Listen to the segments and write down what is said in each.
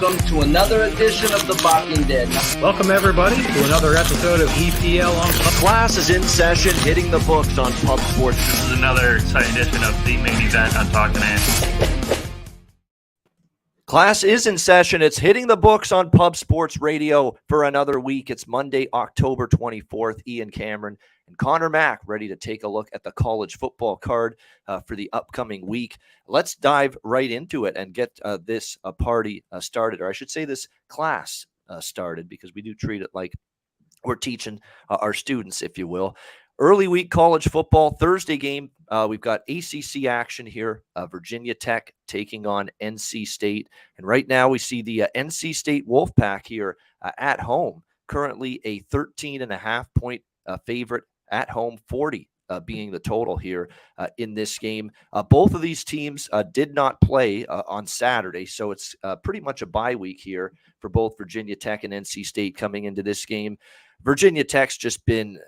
welcome to another edition of The Walking Dead. Welcome, everybody, to another episode of EPL on Pub. Class is in session, hitting the books on Pub Sports. This is another exciting edition of the main event on Talking Ant. Class is in session. It's hitting the books on Pub Sports Radio for another week. It's Monday, October 24th. Ian Cameron and Conor Mac ready to take a look at the college football card for the upcoming week. Let's dive right into it and get this party started, or I should say this class started, because we do treat it like we're teaching our students, if you will. Early week college football, Thursday game. We've got ACC action here. Virginia Tech taking on NC State. And right now we see the NC State Wolfpack here at home, currently a 13.5-point favorite at home, 40 being the total here in this game. Both of these teams did not play on Saturday, so it's pretty much a bye week here for both Virginia Tech and NC State coming into this game. Virginia Tech's just been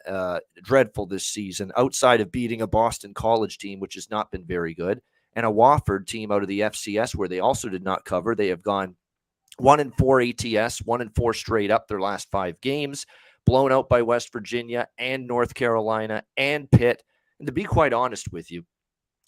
dreadful this season, outside of beating a Boston College team, which has not been very good, and a Wofford team out of the FCS where they also did not cover. They have gone 1-4 ATS, 1-4 straight up their last 5 games, blown out by West Virginia and North Carolina and Pitt. And to be quite honest with you,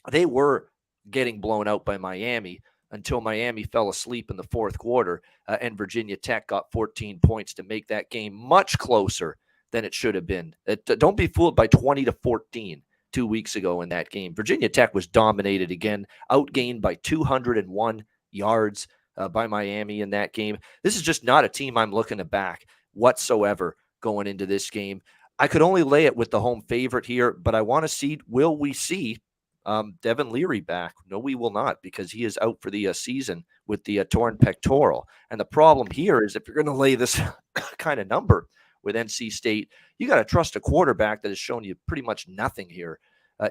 they were getting blown out by Miami until Miami fell asleep in the fourth quarter, and Virginia Tech got 14 points to make that game much closer than it should have been. Don't be fooled by 20-14 2 weeks ago in that game. Virginia Tech was dominated again, outgained by 201 yards by Miami in that game. This is just not a team I'm looking to back whatsoever going into this game. I could only lay it with the home favorite here, but I want to see, will we see Devin Leary back? No, we will not, because he is out for the season with the torn pectoral. And the problem here is, if you're going to lay this kind of number with NC State, you got to trust a quarterback that has shown you pretty much nothing here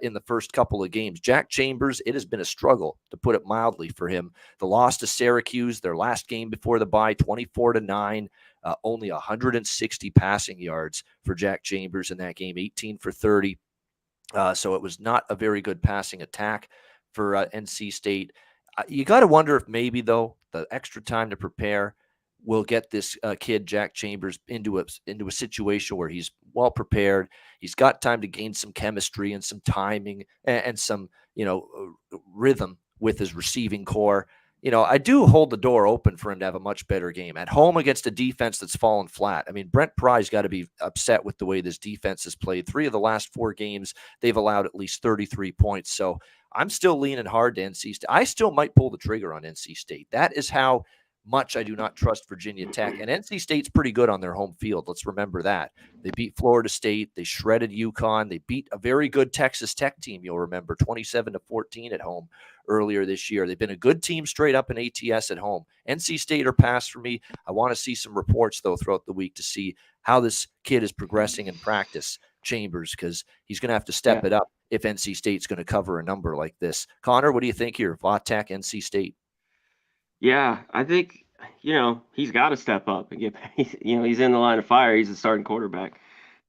in the first couple of games. Jack Chambers, it has been a struggle, to put it mildly, for him. The loss to Syracuse, their last game before the bye, 24-9, only 160 passing yards for Jack Chambers in that game, 18 for 30. So it was not a very good passing attack for NC State. You got to wonder if maybe, though, the extra time to prepare will get this kid, Jack Chambers, into a situation where he's well prepared. He's got time to gain some chemistry and some timing and some, rhythm with his receiving core. I do hold the door open for him to have a much better game at home against a defense that's fallen flat. I mean, Brent Pry's got to be upset with the way this defense has played. 3 of the last 4 games, they've allowed at least 33 points. So I'm still leaning hard to NC State. I still might pull the trigger on NC State. That is how much I do not trust Virginia Tech. And NC State's pretty good on their home field. Let's remember that. They beat Florida State. They shredded UConn. They beat a very good Texas Tech team, you'll remember, 27-14 at home earlier this year. They've been a good team straight up in ATS at home. NC State are pass for me. I want to see some reports, though, throughout the week to see how this kid is progressing in practice, Chambers, because he's going to have to step it up if NC State's going to cover a number like this. Connor, what do you think here? Vatech, NC State. Yeah, I think, he's got to step up and get, he's in the line of fire. He's a starting quarterback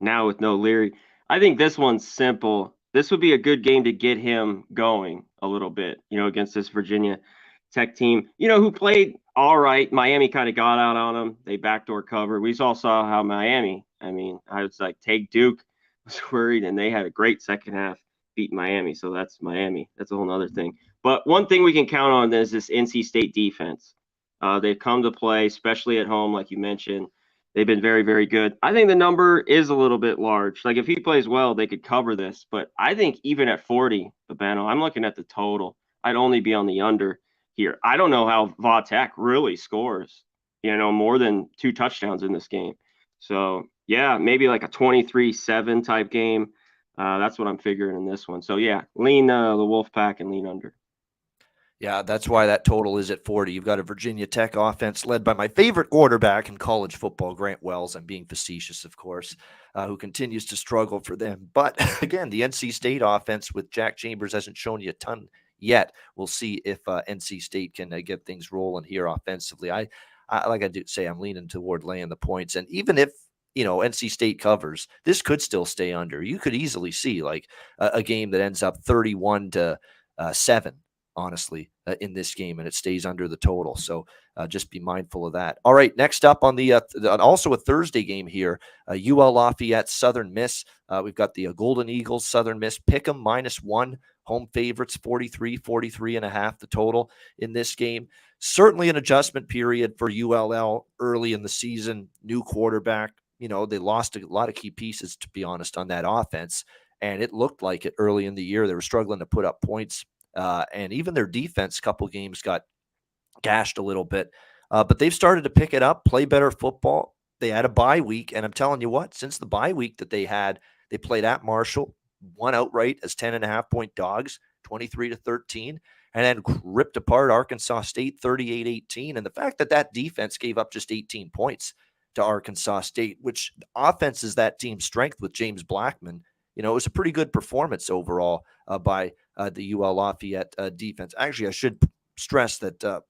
now with no Leary. I think this one's simple. This would be a good game to get him going a little bit, against this Virginia Tech team, who played all right. Miami kind of got out on them. They backdoor covered. We all saw how Miami, I was like, take Duke, was worried, and they had a great second half, beat Miami. So that's Miami. That's a whole other thing. But one thing we can count on is this NC State defense. They've come to play, especially at home, like you mentioned. They've been very, very good. I think the number is a little bit large. Like, if he plays well, they could cover this. But I think even at 40, Babano, I'm looking at the total. I'd only be on the under here. I don't know how Vatech really scores, more than 2 touchdowns in this game. So, yeah, maybe like a 23-7 type game. That's what I'm figuring in this one. So, yeah, lean the Wolfpack and lean under. Yeah, that's why that total is at 40. You've got a Virginia Tech offense led by my favorite quarterback in college football, Grant Wells. I'm being facetious, of course, who continues to struggle for them. But again, the NC State offense with Jack Chambers hasn't shown you a ton yet. We'll see if NC State can get things rolling here offensively. I like I do say, I'm leaning toward laying the points. And even if NC State covers, this could still stay under. You could easily see like a game that ends up 31-7. Honestly, in this game, and it stays under the total. So just be mindful of that. All right, next up on the also a Thursday game here, UL Lafayette, Southern Miss. We've got the Golden Eagles, Southern Miss, Pick'em -1. Home favorites, 43.5 the total in this game. Certainly an adjustment period for ULL early in the season. New quarterback. They lost a lot of key pieces, to be honest, on that offense. And it looked like it early in the year. They were struggling to put up points. And even their defense, couple games got gashed a little bit. But they've started to pick it up, play better football. They had a bye week. And I'm telling you what, since the bye week that they had, they played at Marshall, won outright as 10.5-point dogs, 23-13, and then ripped apart Arkansas State 38-18. And the fact that defense gave up just 18 points to Arkansas State, which offense is that team's strength with James Blackman, it was a pretty good performance overall by the UL Lafayette defense. Actually, I should stress that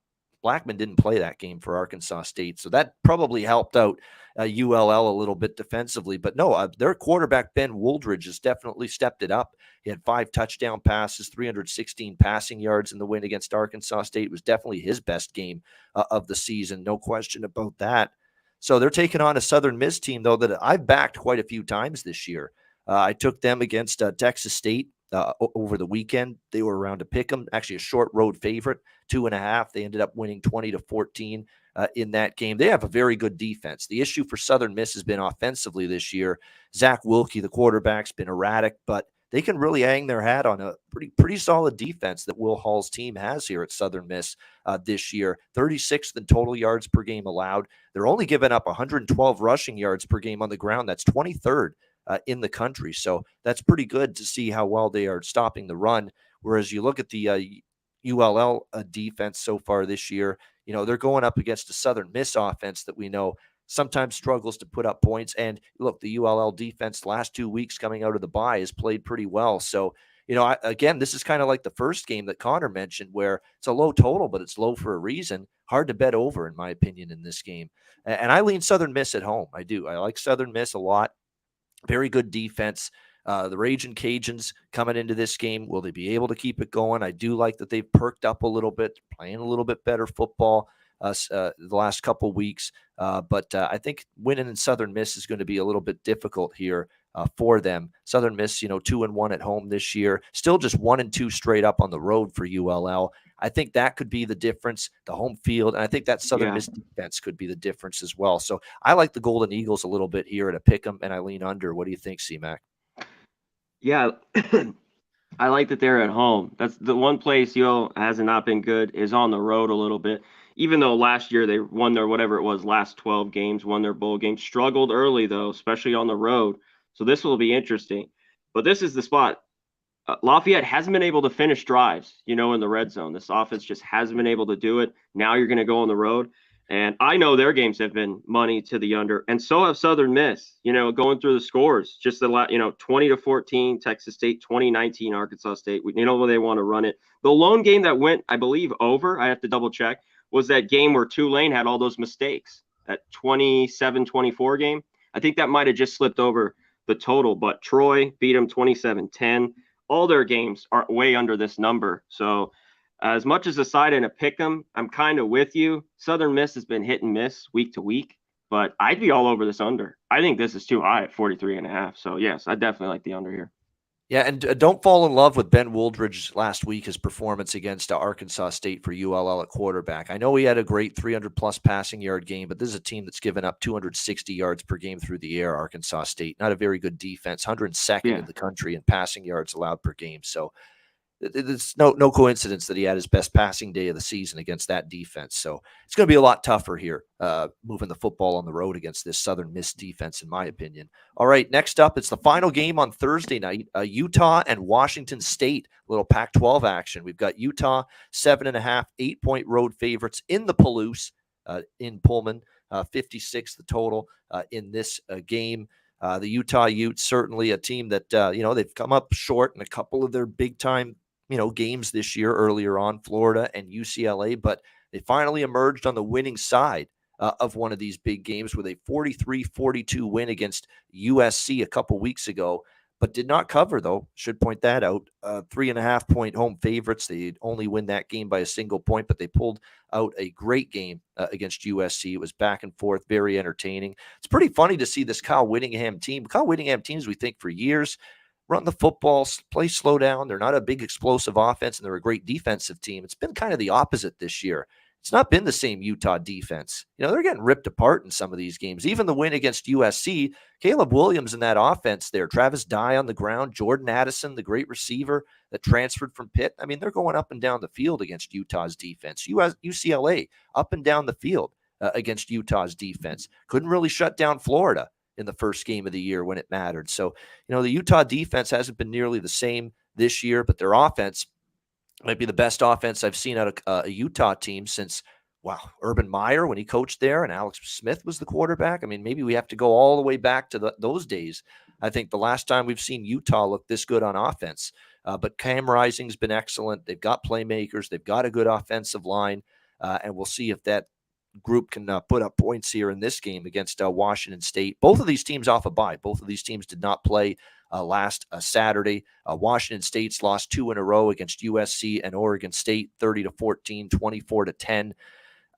Blackman didn't play that game for Arkansas State, so that probably helped out ULL a little bit defensively. But no, their quarterback, Ben Wooldridge, has definitely stepped it up. He had 5 touchdown passes, 316 passing yards in the win against Arkansas State. It was definitely his best game of the season, no question about that. So they're taking on a Southern Miss team, though, that I've backed quite a few times this year. I took them against Texas State over the weekend. They were around to pick them, actually a short road favorite, 2.5. They ended up winning 20-14 in that game. They have a very good defense. The issue for Southern Miss has been offensively this year. Zach Wilkie, the quarterback's been erratic, but they can really hang their hat on a pretty solid defense that Will Hall's team has here at Southern Miss this year. 36th in total yards per game allowed. They're only giving up 112 rushing yards per game on the ground. That's 23rd in the country. So that's pretty good to see how well they are stopping the run. Whereas you look at the ULL defense so far this year, they're going up against a Southern Miss offense that we know sometimes struggles to put up points. And look, the ULL defense last 2 weeks coming out of the bye has played pretty well. So, again, this is kind of like the first game that Conor mentioned, where it's a low total, but it's low for a reason. Hard to bet over, in my opinion, in this game. And I lean Southern Miss at home. I do. I like Southern Miss a lot. Very good defense. The Ragin' Cajuns coming into this game, will they be able to keep it going? I do like that they've perked up a little bit, playing a little bit better football the last couple weeks. But I think winning in Southern Miss is going to be a little bit difficult here for them. Southern Miss, 2-1 at home this year, still just 1-2 straight up on the road for ULL. I think that could be the difference, the home field. And I think that Southern Miss defense could be the difference as well. So I like the Golden Eagles a little bit here at a pick 'em, and I lean under. What do you think, C-Mac? Yeah, I like that they're at home. That's the one place UL has not been good, is on the road a little bit. Even though last year they won their whatever it was, last 12 games, won their bowl game. Struggled early, though, especially on the road. So this will be interesting. But this is the spot. Lafayette hasn't been able to finish drives, in the red zone. This offense just hasn't been able to do it. Now you're going to go on the road. And I know their games have been money to the under, and so have Southern Miss, going through the scores. Just 20-14, Texas State, 20-19, Arkansas State. Where they want to run it. The lone game that went, I believe, over, I have to double check, was that game where Tulane had all those mistakes, that 27-24 game. I think that might have just slipped over the total, but Troy beat them 27-10. All their games are way under this number. So as much as a side and a pick 'em, I'm kind of with you. Southern Miss has been hit and miss week to week, but I'd be all over this under. I think this is too high at 43.5. So yes, I definitely like the under here. Yeah, and don't fall in love with Ben Wooldridge last week, his performance against Arkansas State for ULL at quarterback. I know he had a great 300-plus passing yard game, but this is a team that's given up 260 yards per game through the air, Arkansas State. Not a very good defense, 102nd in the country in passing yards allowed per game. So it's no coincidence that he had his best passing day of the season against that defense. So it's going to be a lot tougher here, moving the football on the road against this Southern Miss defense, in my opinion. All right, next up, it's the final game on Thursday night, Utah and Washington State, little Pac-12 action. We've got Utah, 7.5, 8-point road favorites in the Palouse in Pullman, 56 the total in this game. The Utah Utes, certainly a team that, they've come up short in a couple of their big-time games this year earlier on, Florida and UCLA, but they finally emerged on the winning side of one of these big games with a 43-42 win against USC a couple weeks ago. but did not cover, though. Should point that out. 3.5-point home favorites. They only win that game by a single point, but they pulled out a great game against USC. It was back and forth, very entertaining. It's pretty funny to see this Kyle Whittingham team. Kyle Whittingham teams, we think for years, run the football, play slow down. They're not a big explosive offense, and they're a great defensive team. It's been kind of the opposite this year. It's not been the same Utah defense. They're getting ripped apart in some of these games. Even the win against USC, Caleb Williams in that offense there, Travis Dye on the ground, Jordan Addison, the great receiver that transferred from Pitt. I mean, they're going up and down the field against Utah's defense. UCLA up and down the field against Utah's defense. Couldn't really shut down Florida in the first game of the year when it mattered. So, the Utah defense hasn't been nearly the same this year, but their offense might be the best offense I've seen out of a Utah team since, Urban Meyer when he coached there and Alex Smith was the quarterback. I mean, maybe we have to go all the way back to those days. I think the last time we've seen Utah look this good on offense. But Cam Rising's been excellent. They've got playmakers. They've got a good offensive line. And we'll see if that group can put up points here in this game against Washington State. Both of these teams off a bye. Both of these teams did not play last Saturday. Washington State's lost 2 in a row against USC and Oregon State, 30-14, 24-10.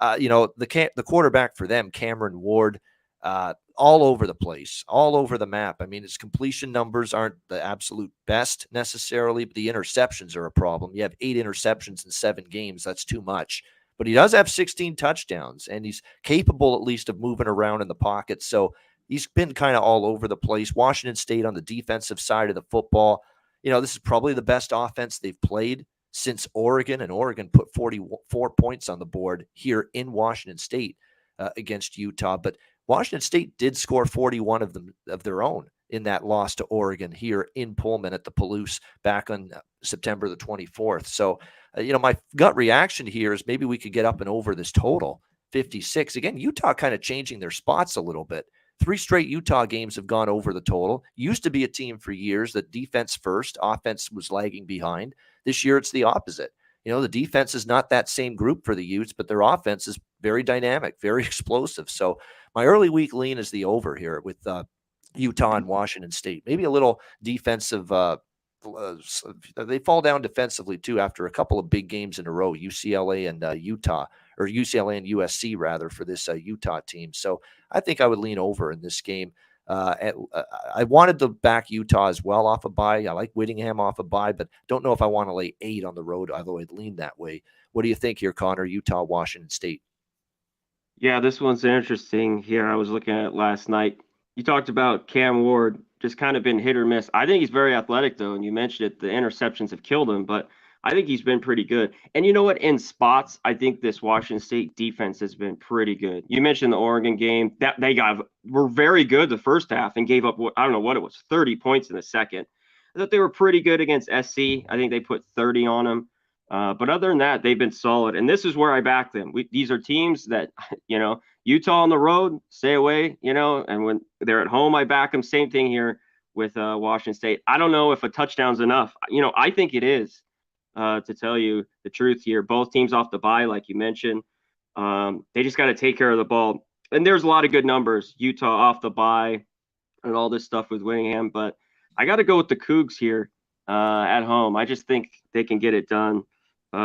The quarterback for them, Cameron Ward, all over the place, all over the map. I mean, his completion numbers aren't the absolute best necessarily, but the interceptions are a problem. You have 8 interceptions in 7 games. That's too much. But he does have 16 touchdowns, and he's capable at least of moving around in the pocket. So he's been kind of all over the place. Washington State on the defensive side of the football, this is probably the best offense they've played since Oregon, and Oregon put 44 points on the board here in Washington State against Utah. But Washington State did score 41 of their own in that loss to Oregon here in Pullman at the Palouse back on September the 24th. So, my gut reaction here is maybe we could get up and over this total, 56. Again, Utah kind of changing their spots a little bit. 3 straight Utah games have gone over the total. Used to be a team for years that defense first, offense was lagging behind. This year, it's the opposite. The defense is not that same group for the Utes, but their offense is very dynamic, very explosive. So my early week lean is the over here with Utah and Washington State. Maybe a little defensive. They fall down defensively too after a couple of big games in a row, UCLA and UCLA and USC rather, for this Utah team. So I think I would lean over in this game. I wanted to back Utah as well off a bye. I like Whittingham off a bye, but don't know if I want to lay 8 on the road, although I'd lean that way. What do you think here, Connor? Utah, Washington State. Yeah, this one's interesting here. I was looking at it last night. You talked about Cam Ward just kind of been hit or miss. I think he's very athletic, though, and you mentioned it. The interceptions have killed him, but I think he's been pretty good. And you know what? In spots, I think this Washington State defense has been pretty good. You mentioned the Oregon game. That were very good the first half and gave up, I don't know what it was, 30 points in the second. I thought they were pretty good against SC. I think they put 30 on them. But other than that, they've been solid. And this is where I back them. These are teams that, Utah on the road, stay away, and when they're at home, I back them. Same thing here with Washington State. I don't know if a touchdown's enough. I think it is, to tell you the truth here. Both teams off the bye, like you mentioned. They just got to take care of the ball. And there's a lot of good numbers. Utah off the bye and all this stuff with Whittingham. But I got to go with the Cougs here at home. I just think they can get it done.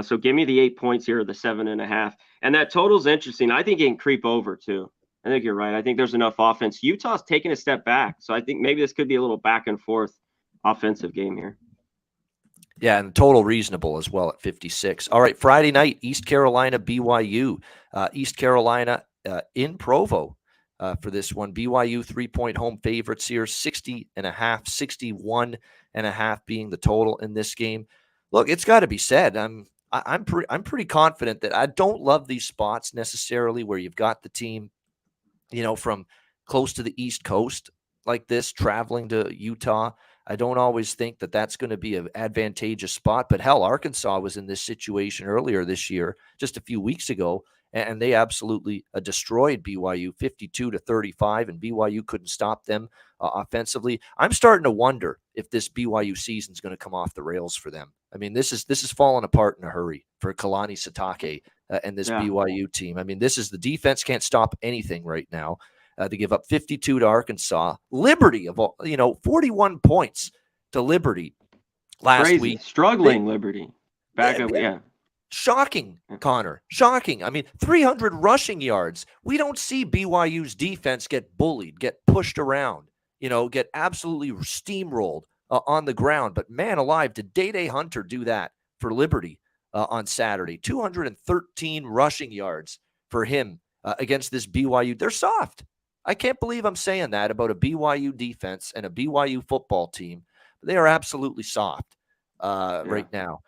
So give me the 8 points here, the 7.5. And that total's interesting. I think it can creep over too. I think you're right. I think there's enough offense. Utah's taking a step back. So I think maybe this could be a little back and forth offensive game here. Yeah, and total reasonable as well at 56. All right, Friday night, East Carolina, BYU. East Carolina in Provo for this one. BYU 3-point home favorites here, 60.5, 61.5 being the total in this game. Look, it's got to be said. I'm pretty confident that I don't love these spots necessarily where you've got the team, from close to the East Coast like this, traveling to Utah. I don't always think that that's going to be an advantageous spot. But hell, Arkansas was in this situation earlier this year, just a few weeks ago, and they absolutely destroyed BYU 52-35, and BYU couldn't stop them offensively. I'm starting to wonder if this BYU season is going to come off the rails for them. I mean, this is falling apart in a hurry for Kalani Sitake and this BYU team. I mean, the defense can't stop anything right now. They give up 52 to Arkansas. Liberty of all, 41 points to Liberty last Crazy. week. Struggling Liberty. Back up, yeah. Shocking, Connor. Shocking. I mean, 300 rushing yards. We don't see BYU's defense get bullied, get pushed around, get absolutely steamrolled on the ground. But man alive, did Day Hunter do that for Liberty on Saturday? 213 rushing yards for him against this BYU. They're soft. I can't believe I'm saying that about a BYU defense and a BYU football team. They are absolutely soft right now.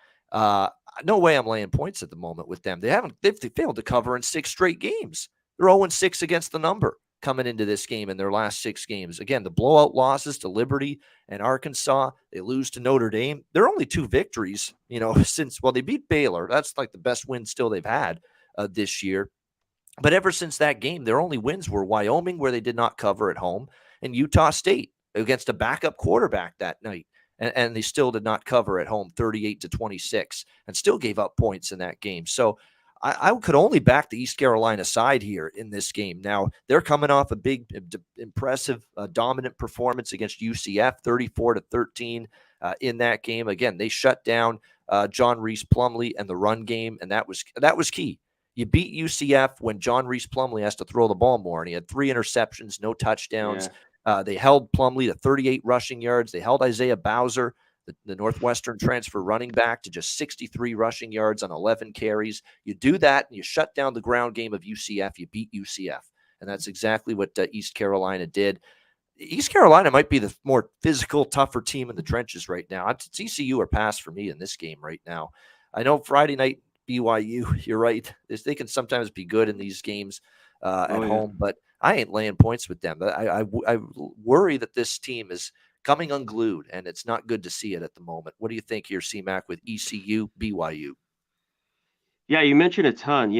No way I'm laying points at the moment with them. They've failed to cover in 6 straight games. They're 0-6 against the number coming into this game in their last 6 games. Again, the blowout losses to Liberty and Arkansas. They lose to Notre Dame. They're only 2 victories, since they beat Baylor. That's like the best win still they've had this year. But ever since that game, their only wins were Wyoming, where they did not cover at home, and Utah State against a backup quarterback that night. And they still did not cover at home 38-26 and still gave up points in that game. So I could only back the East Carolina side here in this game. Now, they're coming off a big, impressive, dominant performance against UCF, 34-13 in that game. Again, they shut down John Reese Plumlee and the run game, and that was key. You beat UCF when John Reese Plumlee has to throw the ball more, and he had 3 interceptions, no touchdowns. Yeah. They held Plumlee to 38 rushing yards. They held Isaiah Bowser, the Northwestern transfer running back, to just 63 rushing yards on 11 carries. You do that, and you shut down the ground game of UCF. You beat UCF, and that's exactly what East Carolina did. East Carolina might be the more physical, tougher team in the trenches right now. It's ECU or pass for me in this game right now. I know Friday night BYU, you're right. They can sometimes be good in these games at home, but I ain't laying points with them. I worry that this team is coming unglued, and it's not good to see it at the moment. What do you think here, C-Mac, with ECU, BYU? Yeah, you mentioned a ton.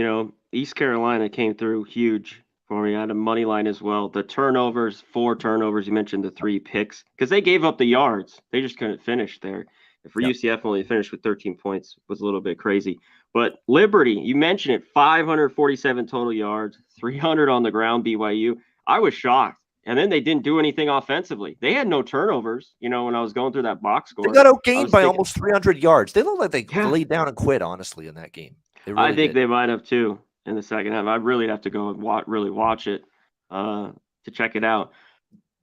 East Carolina came through huge for me. I had a money line as well. The turnovers, 4 turnovers. You mentioned the 3 picks because they gave up the yards. They just couldn't finish there. For UCF, only finished with 13 points was a little bit crazy. But Liberty, you mentioned it, 547 total yards, 300 on the ground, BYU. I was shocked. And then they didn't do anything offensively. They had no turnovers, when I was going through that box score. They got outgained by almost 300 yards. They looked like they laid down and quit, honestly, in that game. I think they might have, too, in the second half. I really have to go and really watch it to check it out.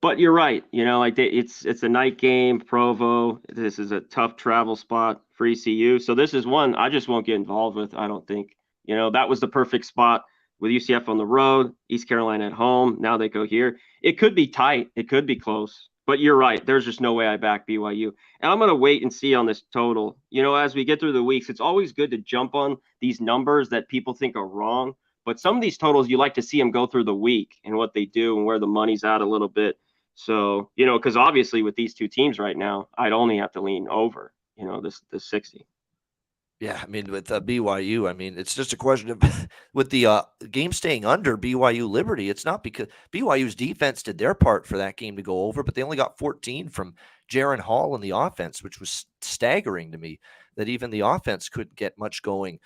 But you're right. It's a night game, Provo. This is a tough travel spot for ECU. So this is one I just won't get involved with, I don't think. That was the perfect spot with UCF on the road, East Carolina at home. Now they go here. It could be tight. It could be close. But you're right. There's just no way I back BYU. And I'm going to wait and see on this total. As we get through the weeks, it's always good to jump on these numbers that people think are wrong. But some of these totals, you like to see them go through the week and what they do and where the money's at a little bit. So, because obviously with these 2 teams right now, I'd only have to lean over, this 60. Yeah, I mean, with BYU, I mean, it's just a question of with the game staying under BYU Liberty. It's not because BYU's defense did their part for that game to go over, but they only got 14 from Jaron Hall in the offense, which was staggering to me that even the offense couldn't get much going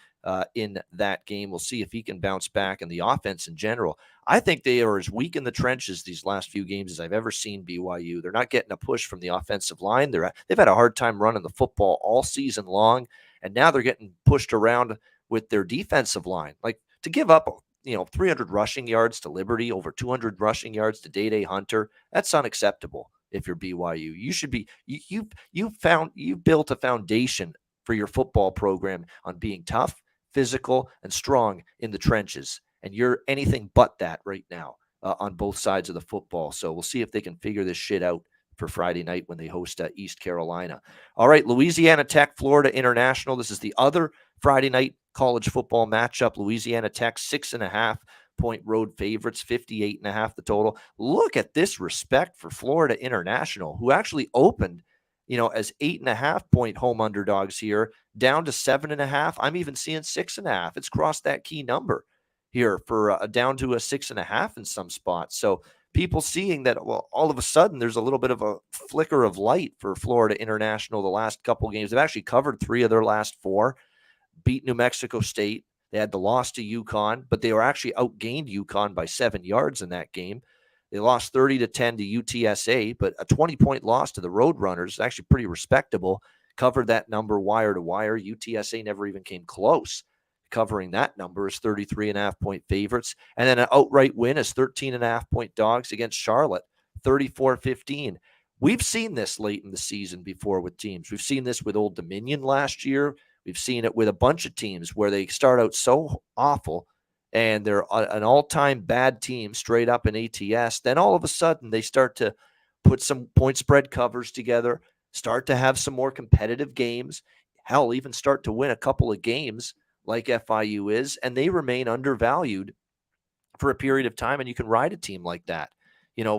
in that game. We'll see if he can bounce back, and the offense in general. I think they are as weak in the trenches these last few games as I've ever seen BYU. They're not getting a push from the offensive line. They've had a hard time running the football all season long, and now they're getting pushed around with their defensive line. Like, to give up 300 rushing yards to Liberty, over 200 rushing yards to Day Hunter, that's unacceptable. If you're BYU, you should be you've built a foundation for your football program on being tough, physical, and strong in the trenches. And you're anything but that right now on both sides of the football. So we'll see if they can figure this shit out for Friday night when they host East Carolina. All right, Louisiana Tech, Florida International. This is the other Friday night college football matchup. Louisiana Tech, 6.5-point road favorites, 58.5 the total. Look at this respect for Florida International, who actually opened as 8.5-point home underdogs here, down to 7.5. I'm even seeing 6.5. It's crossed that key number here for down to a 6.5 in some spots. So people seeing that, well, all of a sudden there's a little bit of a flicker of light for Florida International the last couple games. They've actually covered 3 of their last 4, beat New Mexico State. They had the loss to UConn, but they were actually outgained UConn by 7 yards in that game. They lost 30-10 to UTSA, but a 20-point loss to the Roadrunners, actually pretty respectable. Covered that number wire to wire. UTSA never even came close covering that number as 33.5-point favorites. And then an outright win as 13.5-point dogs against Charlotte, 34-15. We've seen this late in the season before with teams. We've seen this with Old Dominion last year. We've seen it with a bunch of teams where they start out so awful and they're an all-time bad team straight up in ATS. Then all of a sudden they start to put some point spread covers together, start to have some more competitive games, hell, even start to win a couple of games like FIU is, and they remain undervalued for a period of time, and you can ride a team like that,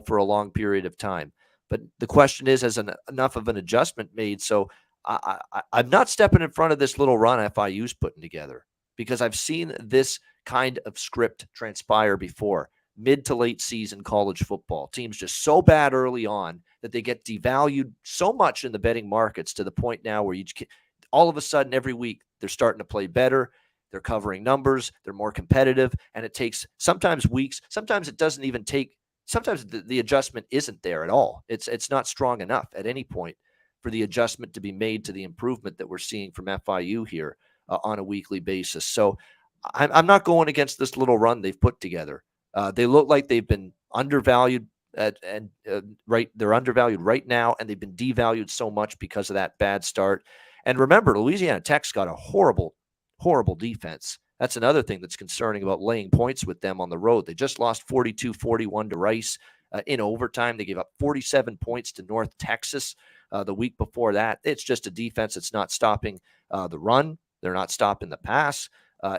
for a long period of time. But the question is, has enough of an adjustment made? So I'm not stepping in front of this little run FIU's putting together because I've seen this kind of script transpire before. Mid to late season college football. Teams just so bad early on that they get devalued so much in the betting markets to the point now where all of a sudden every week they're starting to play better. They're covering numbers. They're more competitive. And it takes sometimes weeks. Sometimes it doesn't even take. Sometimes the adjustment isn't there at all. It's not strong enough at any point for the adjustment to be made to the improvement that we're seeing from FIU here on a weekly basis. So I'm not going against this little run they've put together. They look like they've been undervalued they're undervalued right now, and they've been devalued so much because of that bad start. And remember, Louisiana Tech's got a horrible defense. That's another thing that's concerning about laying points with them on the road. They just lost 42-41 to Rice in overtime. They gave up 47 points to North Texas the week before that. It's just a defense that's not stopping the run. They're not stopping the pass.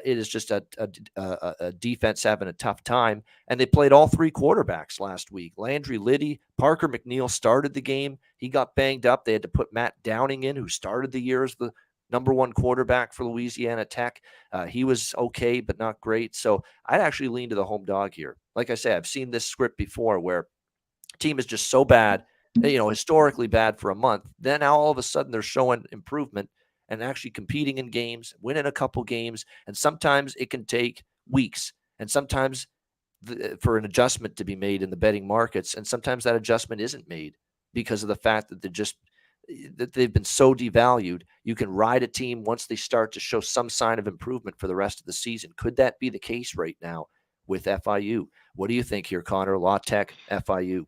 It is just a defense having a tough time. And they played all three quarterbacks last week. Landry Liddy, Parker McNeil started the game. He got banged up. They had to put Matt Downing in, who started the year as the number one quarterback for Louisiana Tech. He was okay, but not great. So I'd actually lean to the home dog here. Like I say, I've seen this script before where a team is just so bad, historically bad for a month. Then now all of a sudden they're showing improvement and actually competing in games, winning a couple games. And sometimes it can take weeks. And sometimes for an adjustment to be made in the betting markets. And sometimes that adjustment isn't made because of the fact that they've been so devalued. You can ride a team once they start to show some sign of improvement for the rest of the season. Could that be the case right now with FIU? What do you think here, Connor? La Tech, FIU.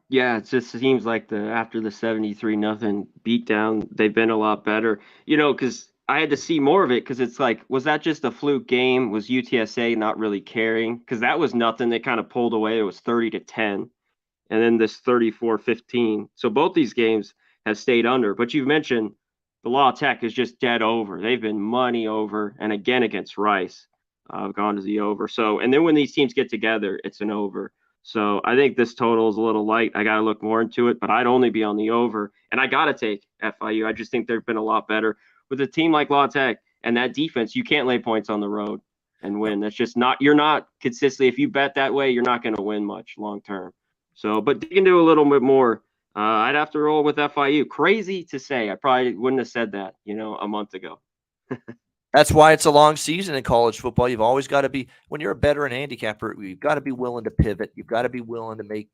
Yeah, it just seems like after the 73-0 beatdown, they've been a lot better. Because I had to see more of it because it's like, was that just a fluke game? Was UTSA not really caring? Because that was nothing. They kind of pulled away. It was 30-10, and then this 34-15. So both these games have stayed under. But you've mentioned the La Tech is just dead over. They've been money over, and again against Rice, gone to the over. So, and then when these teams get together, it's an over. So I think this total is a little light. I got to look more into it, but I'd only be on the over. And I got to take FIU. I just think they've been a lot better. With a team like La Tech and that defense, you can't lay points on the road and win. That's just not – you're not consistently – if you bet that way, you're not going to win much long term. So, but dig into a little bit more. I'd have to roll with FIU. Crazy to say. I probably wouldn't have said that, a month ago. That's why it's a long season in college football. You've always got to be, when you're a veteran handicapper, you've got to be willing to pivot. You've got to be willing to make,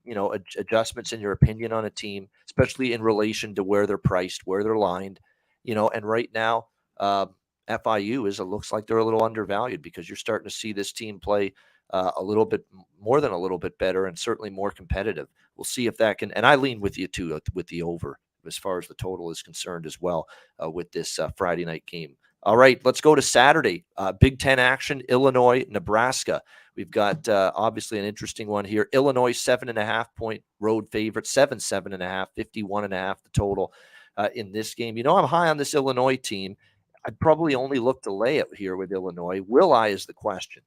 adjustments in your opinion on a team, especially in relation to where they're priced, where they're lined, and right now FIU looks like they're a little undervalued because you're starting to see this team play a little bit more than a little bit better and certainly more competitive. We'll see if that can, and I lean with you too, with the over as far as the total is concerned as well with this Friday night game. All right, let's go to Saturday. Big Ten action, Illinois, Nebraska. We've got obviously an interesting one here. Illinois 7.5-point road favorite, 7.5, 51.5 the total in this game. I'm high on this Illinois team. I'd probably only look to lay it here with Illinois. Will I is the question.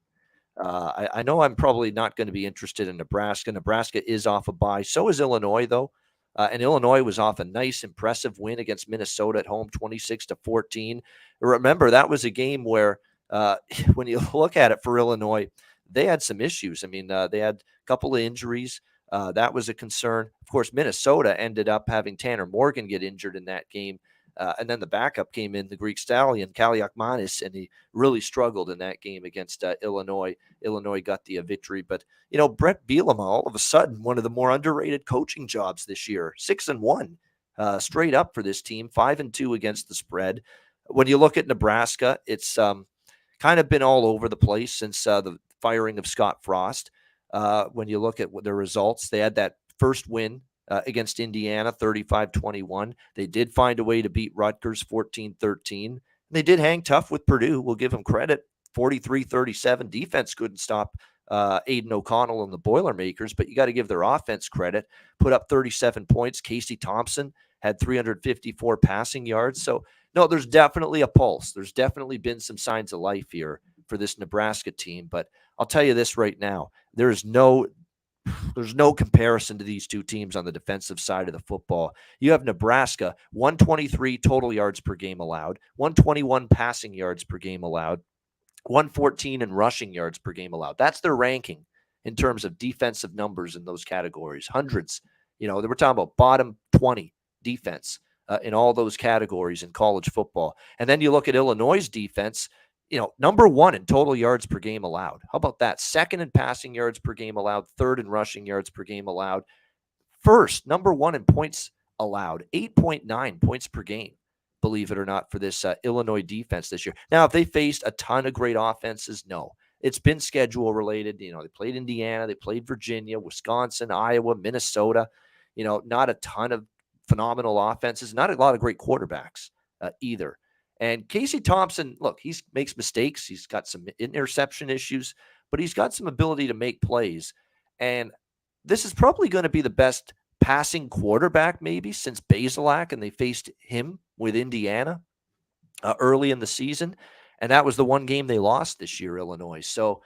I know I'm probably not going to be interested in Nebraska. Nebraska is off a bye. So is Illinois, though. And Illinois was off a nice, impressive win against Minnesota at home, 26-14. Remember, that was a game where, when you look at it for Illinois, they had some issues. I mean, they had a couple of injuries. That was a concern. Of course, Minnesota ended up having Tanner Morgan get injured in that game. And then the backup came in, the Greek stallion, Kaliakmanis, and he really struggled in that game against Illinois. Illinois got the victory. But, Brett Bielema, all of a sudden, one of the more underrated coaching jobs this year, 6-1 straight up for this team, 5-2 against the spread. When you look at Nebraska, it's kind of been all over the place since the firing of Scott Frost. When you look at their results, they had that first win against Indiana, 35-21. They did find a way to beat Rutgers, 14-13. They did hang tough with Purdue. We'll give them credit, 43-37. Defense couldn't stop Aiden O'Connell and the Boilermakers, but you got to give their offense credit. Put up 37 points. Casey Thompson had 354 passing yards. So, no, there's definitely a pulse. There's definitely been some signs of life here for this Nebraska team. But I'll tell you this right now, there's no comparison to these two teams on the defensive side of the football. You have Nebraska, 123 total yards per game allowed, 121 passing yards per game allowed, 114 in rushing yards per game allowed. That's their ranking in terms of defensive numbers in those categories. Hundreds. They were talking about bottom 20 defense in all those categories in college football. And then you look at Illinois' defense, number one in total yards per game allowed. How about that? Second in passing yards per game allowed, third in rushing yards per game allowed. First, number one in points allowed, 8.9 points per game, believe it or not, for this Illinois defense this year. Now, if they faced a ton of great offenses, no. It's been schedule related. They played Indiana, they played Virginia, Wisconsin, Iowa, Minnesota. Not a ton of phenomenal offenses, not a lot of great quarterbacks either. And Casey Thompson, look, he makes mistakes. He's got some interception issues, but he's got some ability to make plays. And this is probably going to be the best passing quarterback maybe since Bazelak, and they faced him with Indiana early in the season. And that was the one game they lost this year, Illinois. So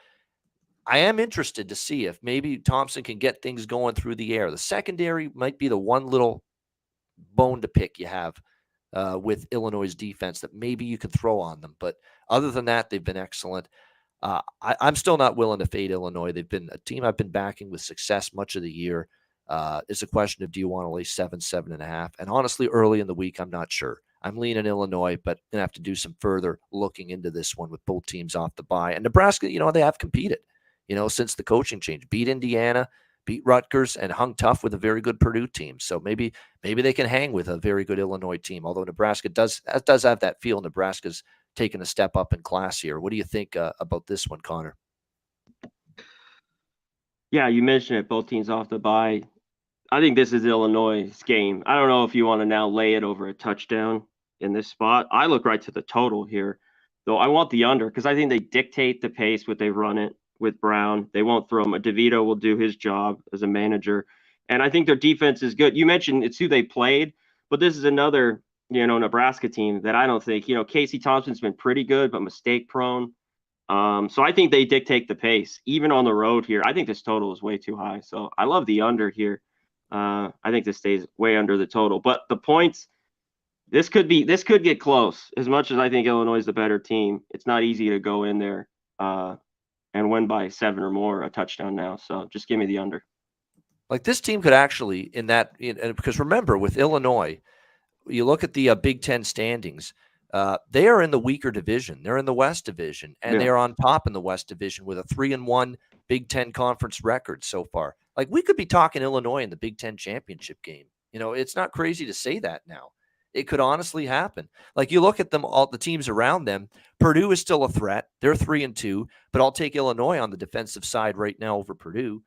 I am interested to see if maybe Thompson can get things going through the air. The secondary might be the one little bone to pick you have with Illinois' defense that maybe you could throw on them. But other than that, they've been excellent. I'm still not willing to fade Illinois. They've been a team I've been backing with success much of the year. It's a question of, do you want to lay 7.5? And honestly, early in the week, I'm not sure. I'm leaning Illinois, but going to have to do some further looking into this one with both teams off the bye. And Nebraska, they have competed, since the coaching change. Beat Indiana, beat Rutgers, and hung tough with a very good Purdue team. So maybe they can hang with a very good Illinois team, although Nebraska does have that feel. Nebraska's taken a step up in class here. What do you think about this one, Connor? Yeah, you mentioned it. Both teams off the bye. I think this is Illinois' game. I don't know if you want to now lay it over a touchdown in this spot. I look right to the total here, though I want the under because I think they dictate the pace when they run it with Brown. They won't throw him. DeVito will do his job as a manager. And I think their defense is good. You mentioned it's who they played, but this is another, Nebraska team that I don't think, Casey Thompson's been pretty good, but mistake prone. So I think they dictate the pace, even on the road here. I think this total is way too high. So I love the under here. I think this stays way under the total. But the points, this could get close. As much as I think Illinois is the better team, it's not easy to go in there and win by 7 or more, a touchdown now. So just give me the under. Like this team could actually, because remember, with Illinois, you look at the Big Ten standings, they are in the weaker division. They're in the West Division, and they are on top in the West Division with a 3-1 Big Ten conference record so far. Like we could be talking Illinois in the Big Ten championship game. It's not crazy to say that now. It could honestly happen. Like you look at them, all the teams around them. Purdue is still a threat. They're 3-2, but I'll take Illinois on the defensive side right now over Purdue.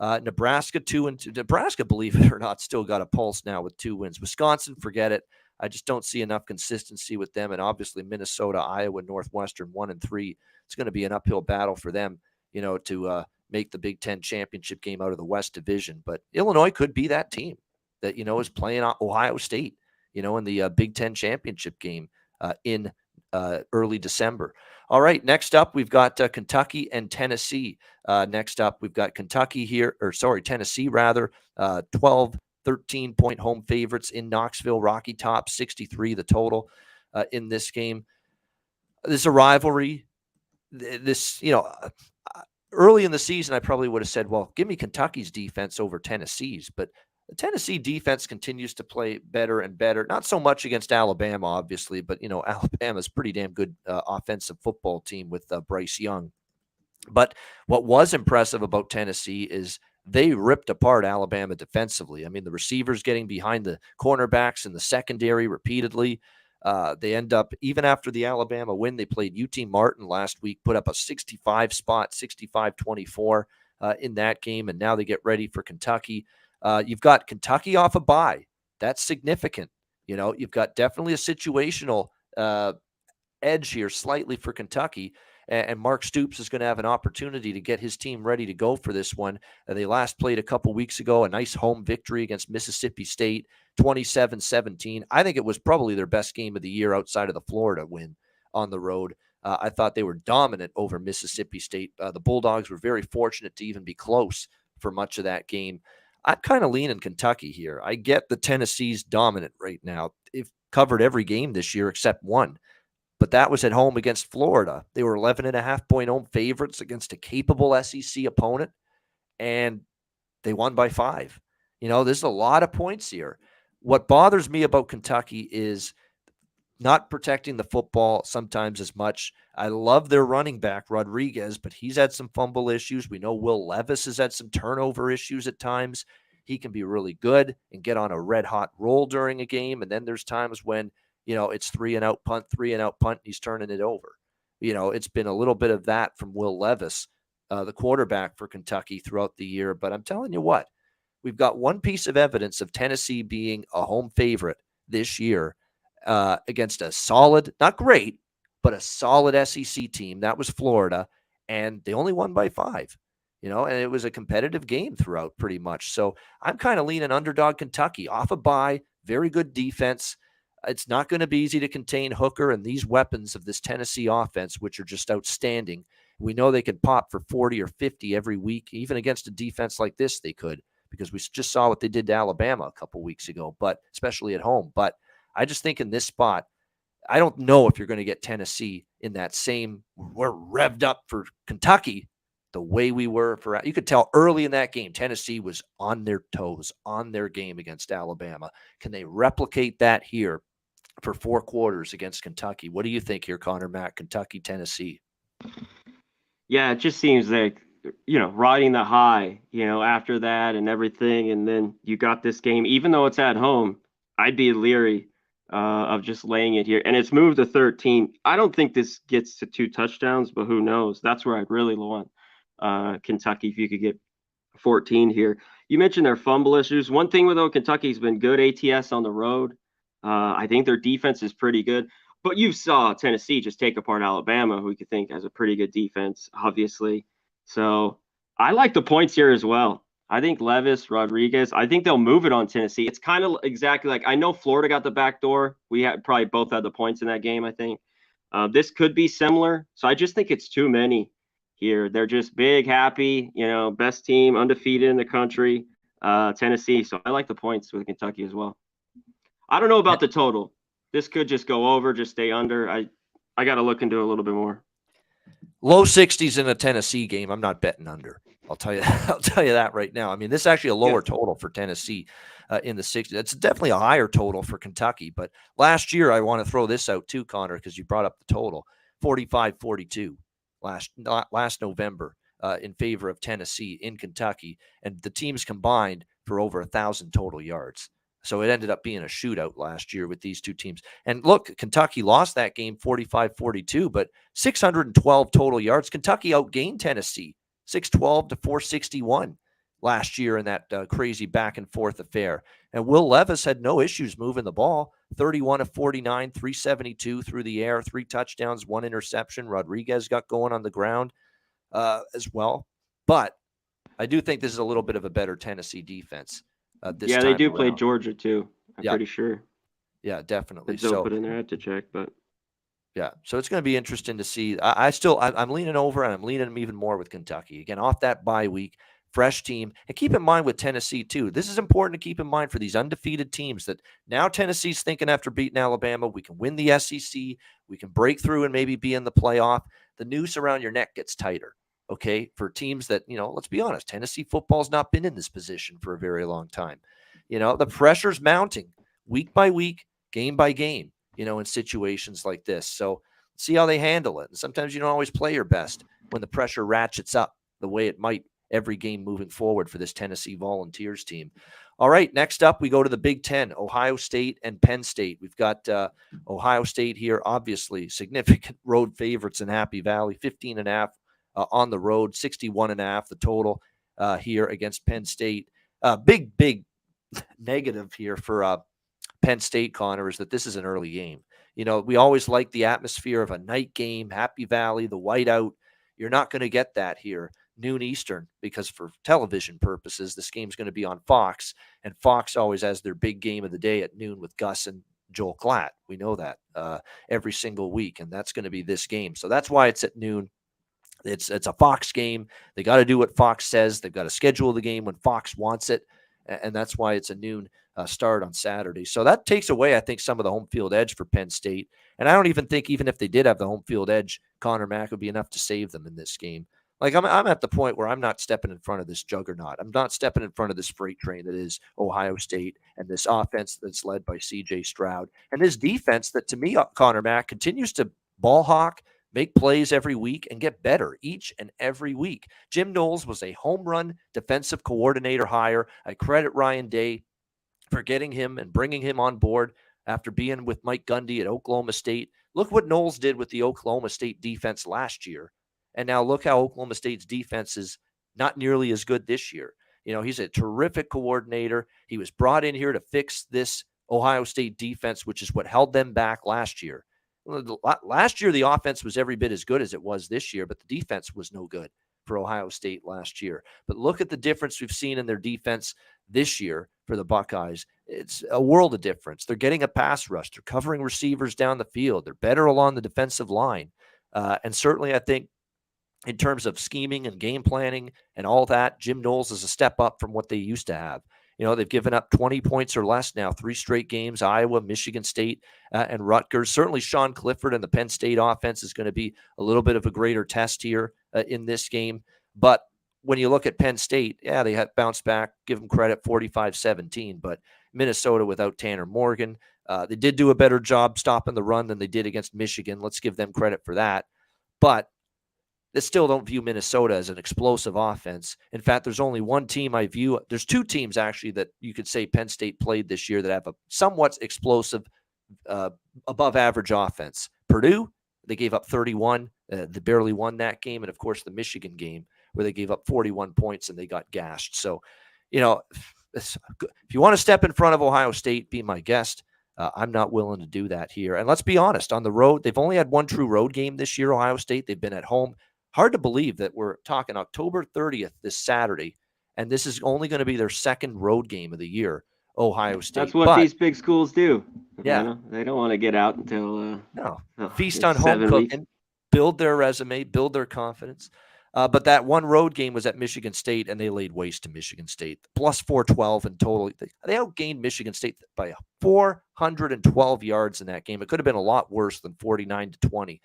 Nebraska 2-2. Nebraska, believe it or not, still got a pulse now with 2 wins. Wisconsin, forget it. I just don't see enough consistency with them. And obviously Minnesota, Iowa, Northwestern 1-3. It's going to be an uphill battle for them, to make the Big Ten championship game out of the West Division. But Illinois could be that team that, is playing Ohio State, in the Big Ten championship game in early December. All right, next up, we've got Kentucky and Tennessee. Next up, we've got Tennessee rather, 12, 13-point home favorites in Knoxville. Rocky Top, 63 the total in this game. This is a rivalry. This, early in the season, I probably would have said, well, give me Kentucky's defense over Tennessee's. But The Tennessee defense continues to play better and better. Not so much against Alabama, obviously, but, Alabama's a pretty damn good offensive football team with Bryce Young. But what was impressive about Tennessee is they ripped apart Alabama defensively. I mean, the receivers getting behind the cornerbacks in the secondary repeatedly. They end up, even after the Alabama win, they played UT Martin last week, put up a 65-24 in that game, and now they get ready for Kentucky. You've got Kentucky off a bye. That's significant. You've got definitely a situational edge here slightly for Kentucky. And Mark Stoops is going to have an opportunity to get his team ready to go for this one. They last played a couple weeks ago, a nice home victory against Mississippi State, 27-17. I think it was probably their best game of the year outside of the Florida win on the road. I thought they were dominant over Mississippi State. The Bulldogs were very fortunate to even be close for much of that game. I'm kind of leaning Kentucky here. I get the Tennessee's dominant right now. They've covered every game this year except one. But that was at home against Florida. They were 11.5-point home favorites against a capable SEC opponent, and they won by 5. There's a lot of points here. What bothers me about Kentucky is not protecting the football sometimes as much. I love their running back, Rodriguez, but he's had some fumble issues. We know Will Levis has had some turnover issues at times. He can be really good and get on a red-hot roll during a game, and then there's times when it's 3-and-out punt, and he's turning it over. It's been a little bit of that from Will Levis, the quarterback for Kentucky throughout the year. But I'm telling you what, we've got one piece of evidence of Tennessee being a home favorite this year against a solid, not great, but a solid SEC team. That was Florida, and they only won by 5. And it was a competitive game throughout pretty much. So I'm kind of leaning underdog Kentucky off a bye, very good defense. It's not going to be easy to contain Hooker and these weapons of this Tennessee offense, which are just outstanding. We know they can pop for 40 or 50 every week. Even against a defense like this, they could, because we just saw what they did to Alabama a couple weeks ago, but especially at home. But I just think in this spot, I don't know if you're going to get Tennessee in that same, we're revved up for Kentucky the way we were for, you could tell early in that game, Tennessee was on their toes, on their game against Alabama. Can they replicate that here for 4 quarters against Kentucky? What do you think here, Conor Mac, Kentucky, Tennessee? Yeah, it just seems like, riding the high, after that and everything. And then you got this game, even though it's at home, I'd be leery of just laying it here. And it's moved to 13. I don't think this gets to 2 touchdowns, but who knows? That's where I'd really want Kentucky if you could get 14 here. You mentioned their fumble issues. One thing with Kentucky's been good ATS on the road. I think their defense is pretty good, but you saw Tennessee just take apart Alabama, who you could think has a pretty good defense, obviously. So I like the points here as well. I think Levis, Rodriguez, I think they'll move it on Tennessee. It's kind of exactly like, I know Florida got the back door. We had probably both had the points in that game, I think. This could be similar. So I just think it's too many here. They're just big, happy, best team, undefeated in the country, Tennessee. So I like the points with Kentucky as well. I don't know about the total. This could just go over, just stay under. I got to look into it a little bit more. Low 60s in a Tennessee game. I'm not betting under. I'll tell you that right now. I mean, this is actually a lower total for Tennessee in the 60s. It's definitely a higher total for Kentucky. But last year, I want to throw this out too, Connor, because you brought up the total, 45-42 last November in favor of Tennessee in Kentucky, and the teams combined for over 1,000 total yards. So it ended up being a shootout last year with these two teams. And look, Kentucky lost that game 45-42, but 612 total yards. Kentucky outgained Tennessee 612 to 461 last year in that crazy back and forth affair. And Will Levis had no issues moving the ball, 31 of 49, 372 through the air, 3 touchdowns, 1 interception. Rodriguez got going on the ground as well. But I do think this is a little bit of a better Tennessee defense. Yeah, they do play Georgia too. I'm pretty sure. Yeah, definitely. It's so put in there. I have to check, but yeah. So it's going to be interesting to see. I'm leaning over, and I'm leaning even more with Kentucky again off that bye week, fresh team. And keep in mind with Tennessee too. This is important to keep in mind for these undefeated teams that now Tennessee's thinking after beating Alabama, we can win the SEC, we can break through and maybe be in the playoff. The noose around your neck gets tighter. Okay, for teams that, let's be honest, Tennessee football's not been in this position for a very long time. The pressure's mounting week by week, game by game, in situations like this. So see how they handle it. And sometimes you don't always play your best when the pressure ratchets up the way it might every game moving forward for this Tennessee Volunteers team. All right, next up, we go to the Big Ten, Ohio State and Penn State. We've got Ohio State here, obviously significant road favorites in Happy Valley, 15.5 on the road, 61.5 the total here against Penn State. Big negative here for Penn State, Connor, is that this is an early game. We always like the atmosphere of a night game, Happy Valley, the whiteout. You're not going to get that here, noon Eastern, because for television purposes, this game's going to be on Fox, and Fox always has their big game of the day at noon with Gus and Joel Klatt. We know that every single week, and that's going to be this game. So that's why it's at noon. It's a Fox game. They got to do what Fox says. They've got to schedule the game when Fox wants it, and that's why it's a noon start on Saturday. So that takes away, I think, some of the home field edge for Penn State. And I don't even think, even if they did have the home field edge, Conor Mac would be enough to save them in this game. Like, I'm at the point where I'm not stepping in front of this juggernaut. I'm not stepping in front of this freight train that is Ohio State and this offense that's led by C.J. Stroud and this defense that, to me, Conor Mac continues to ball hawk, make plays every week, and get better each and every week. Jim Knowles was a home run defensive coordinator hire. I credit Ryan Day for getting him and bringing him on board after being with Mike Gundy at Oklahoma State. Look what Knowles did with the Oklahoma State defense last year. And now look how Oklahoma State's defense is not nearly as good this year. He's a terrific coordinator. He was brought in here to fix this Ohio State defense, which is what held them back last year. Last year, the offense was every bit as good as it was this year, but the defense was no good for Ohio State last year. But look at the difference we've seen in their defense this year for the Buckeyes. It's a world of difference. They're getting a pass rush. They're covering receivers down the field. They're better along the defensive line. And certainly, I think, in terms of scheming and game planning and all that, Jim Knowles is a step up from what they used to have. They've given up 20 points or less now, 3 straight games, Iowa, Michigan State, and Rutgers. Certainly Sean Clifford and the Penn State offense is going to be a little bit of a greater test here in this game. But when you look at Penn State, yeah, they had bounced back, give them credit, 45-17. But Minnesota without Tanner Morgan, they did do a better job stopping the run than they did against Michigan. Let's give them credit for that. But I still don't view Minnesota as an explosive offense. In fact, there's only one team I view. There's 2 teams, actually, that you could say Penn State played this year that have a somewhat explosive, above-average offense. Purdue, they gave up 31. They barely won that game. And, of course, the Michigan game where they gave up 41 points and they got gashed. So, if you want to step in front of Ohio State, be my guest. I'm not willing to do that here. And let's be honest, on the road, they've only had one true road game this year, Ohio State. They've been at home. Hard to believe that we're talking October 30th this Saturday, and this is only going to be their second road game of the year, Ohio State. That's what these big schools do. Yeah. They don't want to get out until feast on home cooking, build their resume, build their confidence. But that one road game was at Michigan State, and they laid waste to Michigan State. Plus 412 in total. They outgained Michigan State by 412 yards in that game. It could have been a lot worse than 49-20.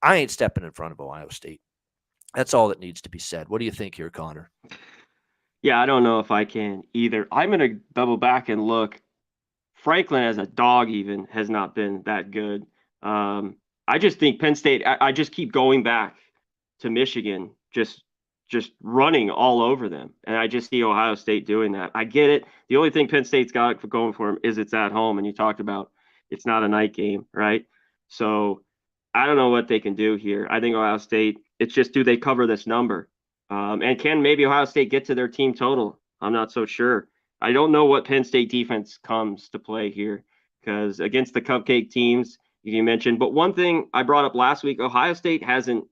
I ain't stepping in front of Ohio State. That's all that needs to be said. What do you think here, Connor? Yeah, I don't know if I can either. I'm going to double back and look. Franklin as a dog even has not been that good. I just think Penn State, I just keep going back to Michigan, just running all over them. And I just see Ohio State doing that. I get it. The only thing Penn State's got going for them is it's at home. And you talked about it's not a night game, right? So I don't know what they can do here. I think Ohio State, it's just, do they cover this number? And can maybe Ohio State get to their team total? I'm not so sure. I don't know what Penn State defense comes to play here, because against the cupcake teams you mentioned. But one thing I brought up last week, Ohio State hasn't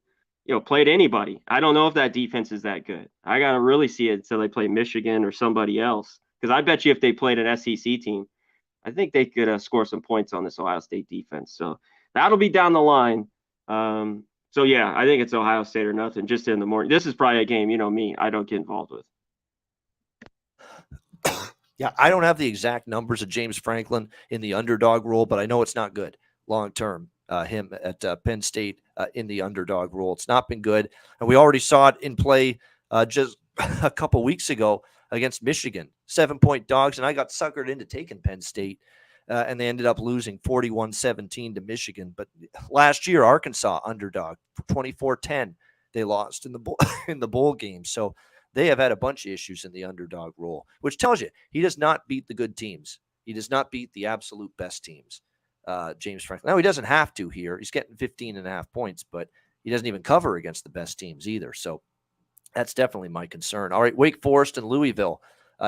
played anybody. I don't know if that defense is that good. I got to really see it until they play Michigan or somebody else, because I bet you if they played an SEC team, I think they could score some points on this Ohio State defense. So that'll be down the line. So, yeah, I think it's Ohio State or nothing, just in the morning. This is probably a game, me, I don't get involved with. Yeah, I don't have the exact numbers of James Franklin in the underdog role, but I know it's not good long-term, him at Penn State in the underdog role. It's not been good. And we already saw it in play just a couple weeks ago against Michigan, 7-point dogs, and I got suckered into taking Penn State, and they ended up losing 41-17 to Michigan. But last year, Arkansas underdog, 24-10, they lost in the in the bowl game. So they have had a bunch of issues in the underdog role, which tells you he does not beat the good teams. He does not beat the absolute best teams, James Franklin. Now, he doesn't have to here. He's getting 15.5 points, but he doesn't even cover against the best teams either. So that's definitely my concern. All right, Wake Forest and Louisville.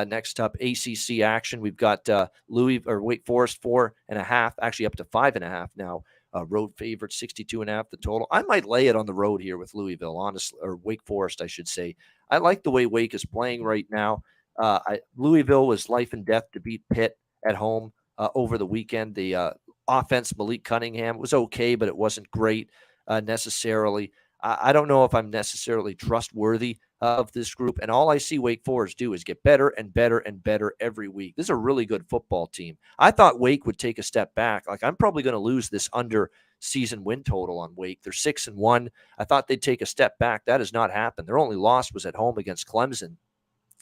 Next up, ACC action. We've got Wake Forest 4.5, actually up to 5.5 now. Road favorite, 62.5 the total. I might lay it on the road here with Louisville, honestly, or Wake Forest, I should say. I like the way Wake is playing right now. Louisville was life and death to beat Pitt at home over the weekend. The offense, Malik Cunningham, was okay, but it wasn't great necessarily. I don't know if I'm necessarily trustworthy of this group, and all I see Wake Forest do is get better and better and better every week. This is a really good football team. I thought Wake would take a step back. Like, I'm probably going to lose this under season win total on Wake. They're 6-1. I thought they'd take a step back. That has not happened. Their only loss was at home against Clemson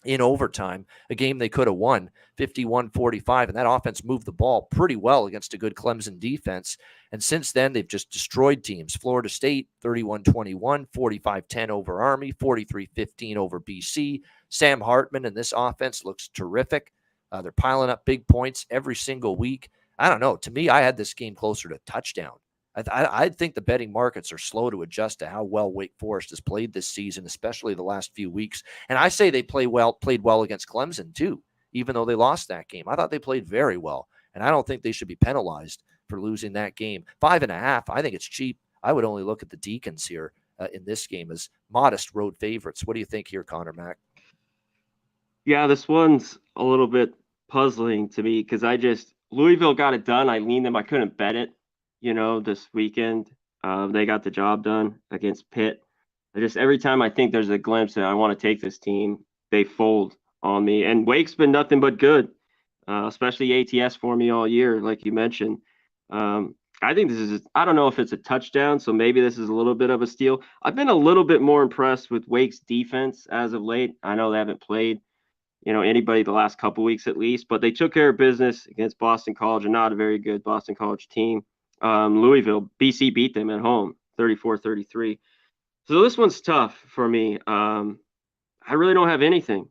in overtime, a game they could have won 51-45, and that offense moved the ball pretty well against a good Clemson defense. And since then, they've just destroyed teams. Florida State, 31-21, 45-10 over Army, 43-15 over BC. Sam Hartman and this offense looks terrific. They're piling up big points every single week. I don't know. To me, I had this game closer to touchdown. I think the betting markets are slow to adjust to how well Wake Forest has played this season, especially the last few weeks. And I say they played well against Clemson too, even though they lost that game. I thought they played very well, and I don't think they should be penalized for losing that game. 5.5, I think it's cheap. I would only look at the Deacons here in this game as modest road favorites. What do you think here, Conor Mac? Yeah, this one's a little bit puzzling to me because Louisville got it done. I leaned them. I couldn't bet it. This weekend, they got the job done against Pitt. Every time I think there's a glimpse that I want to take this team, they fold on me. And Wake's been nothing but good, especially ATS for me all year, like you mentioned. I think I don't know if it's a touchdown, so maybe this is a little bit of a steal. I've been a little bit more impressed with Wake's defense as of late. I know they haven't played, anybody the last couple weeks at least, but they took care of business against Boston College, and not a very good Boston College team. Louisville, BC beat them at home 34-33. So this one's tough for me. I really don't have anything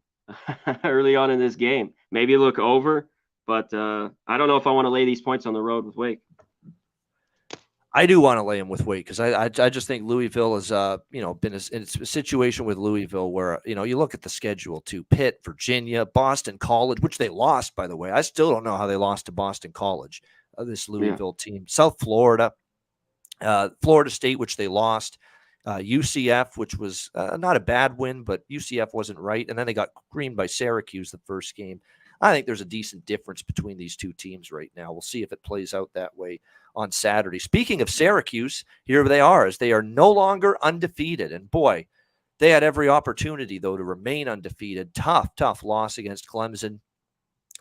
early on in this game. Maybe look over, but I don't know if I want to lay these points on the road with Wake. I do want to lay him with Wake because I just think Louisville has been in a situation with Louisville where you look at the schedule too: Pitt, Virginia, Boston College, which they lost, by the way. I still don't know how they lost to Boston College. This Louisville team, South Florida, Florida State, which they lost, UCF, which was not a bad win, but UCF wasn't right. And then they got creamed by Syracuse the first game. I think there's a decent difference between these two teams right now. We'll see if it plays out that way on Saturday. Speaking of Syracuse, here they are, as they are no longer undefeated. And boy, they had every opportunity, though, to remain undefeated. Tough loss against Clemson.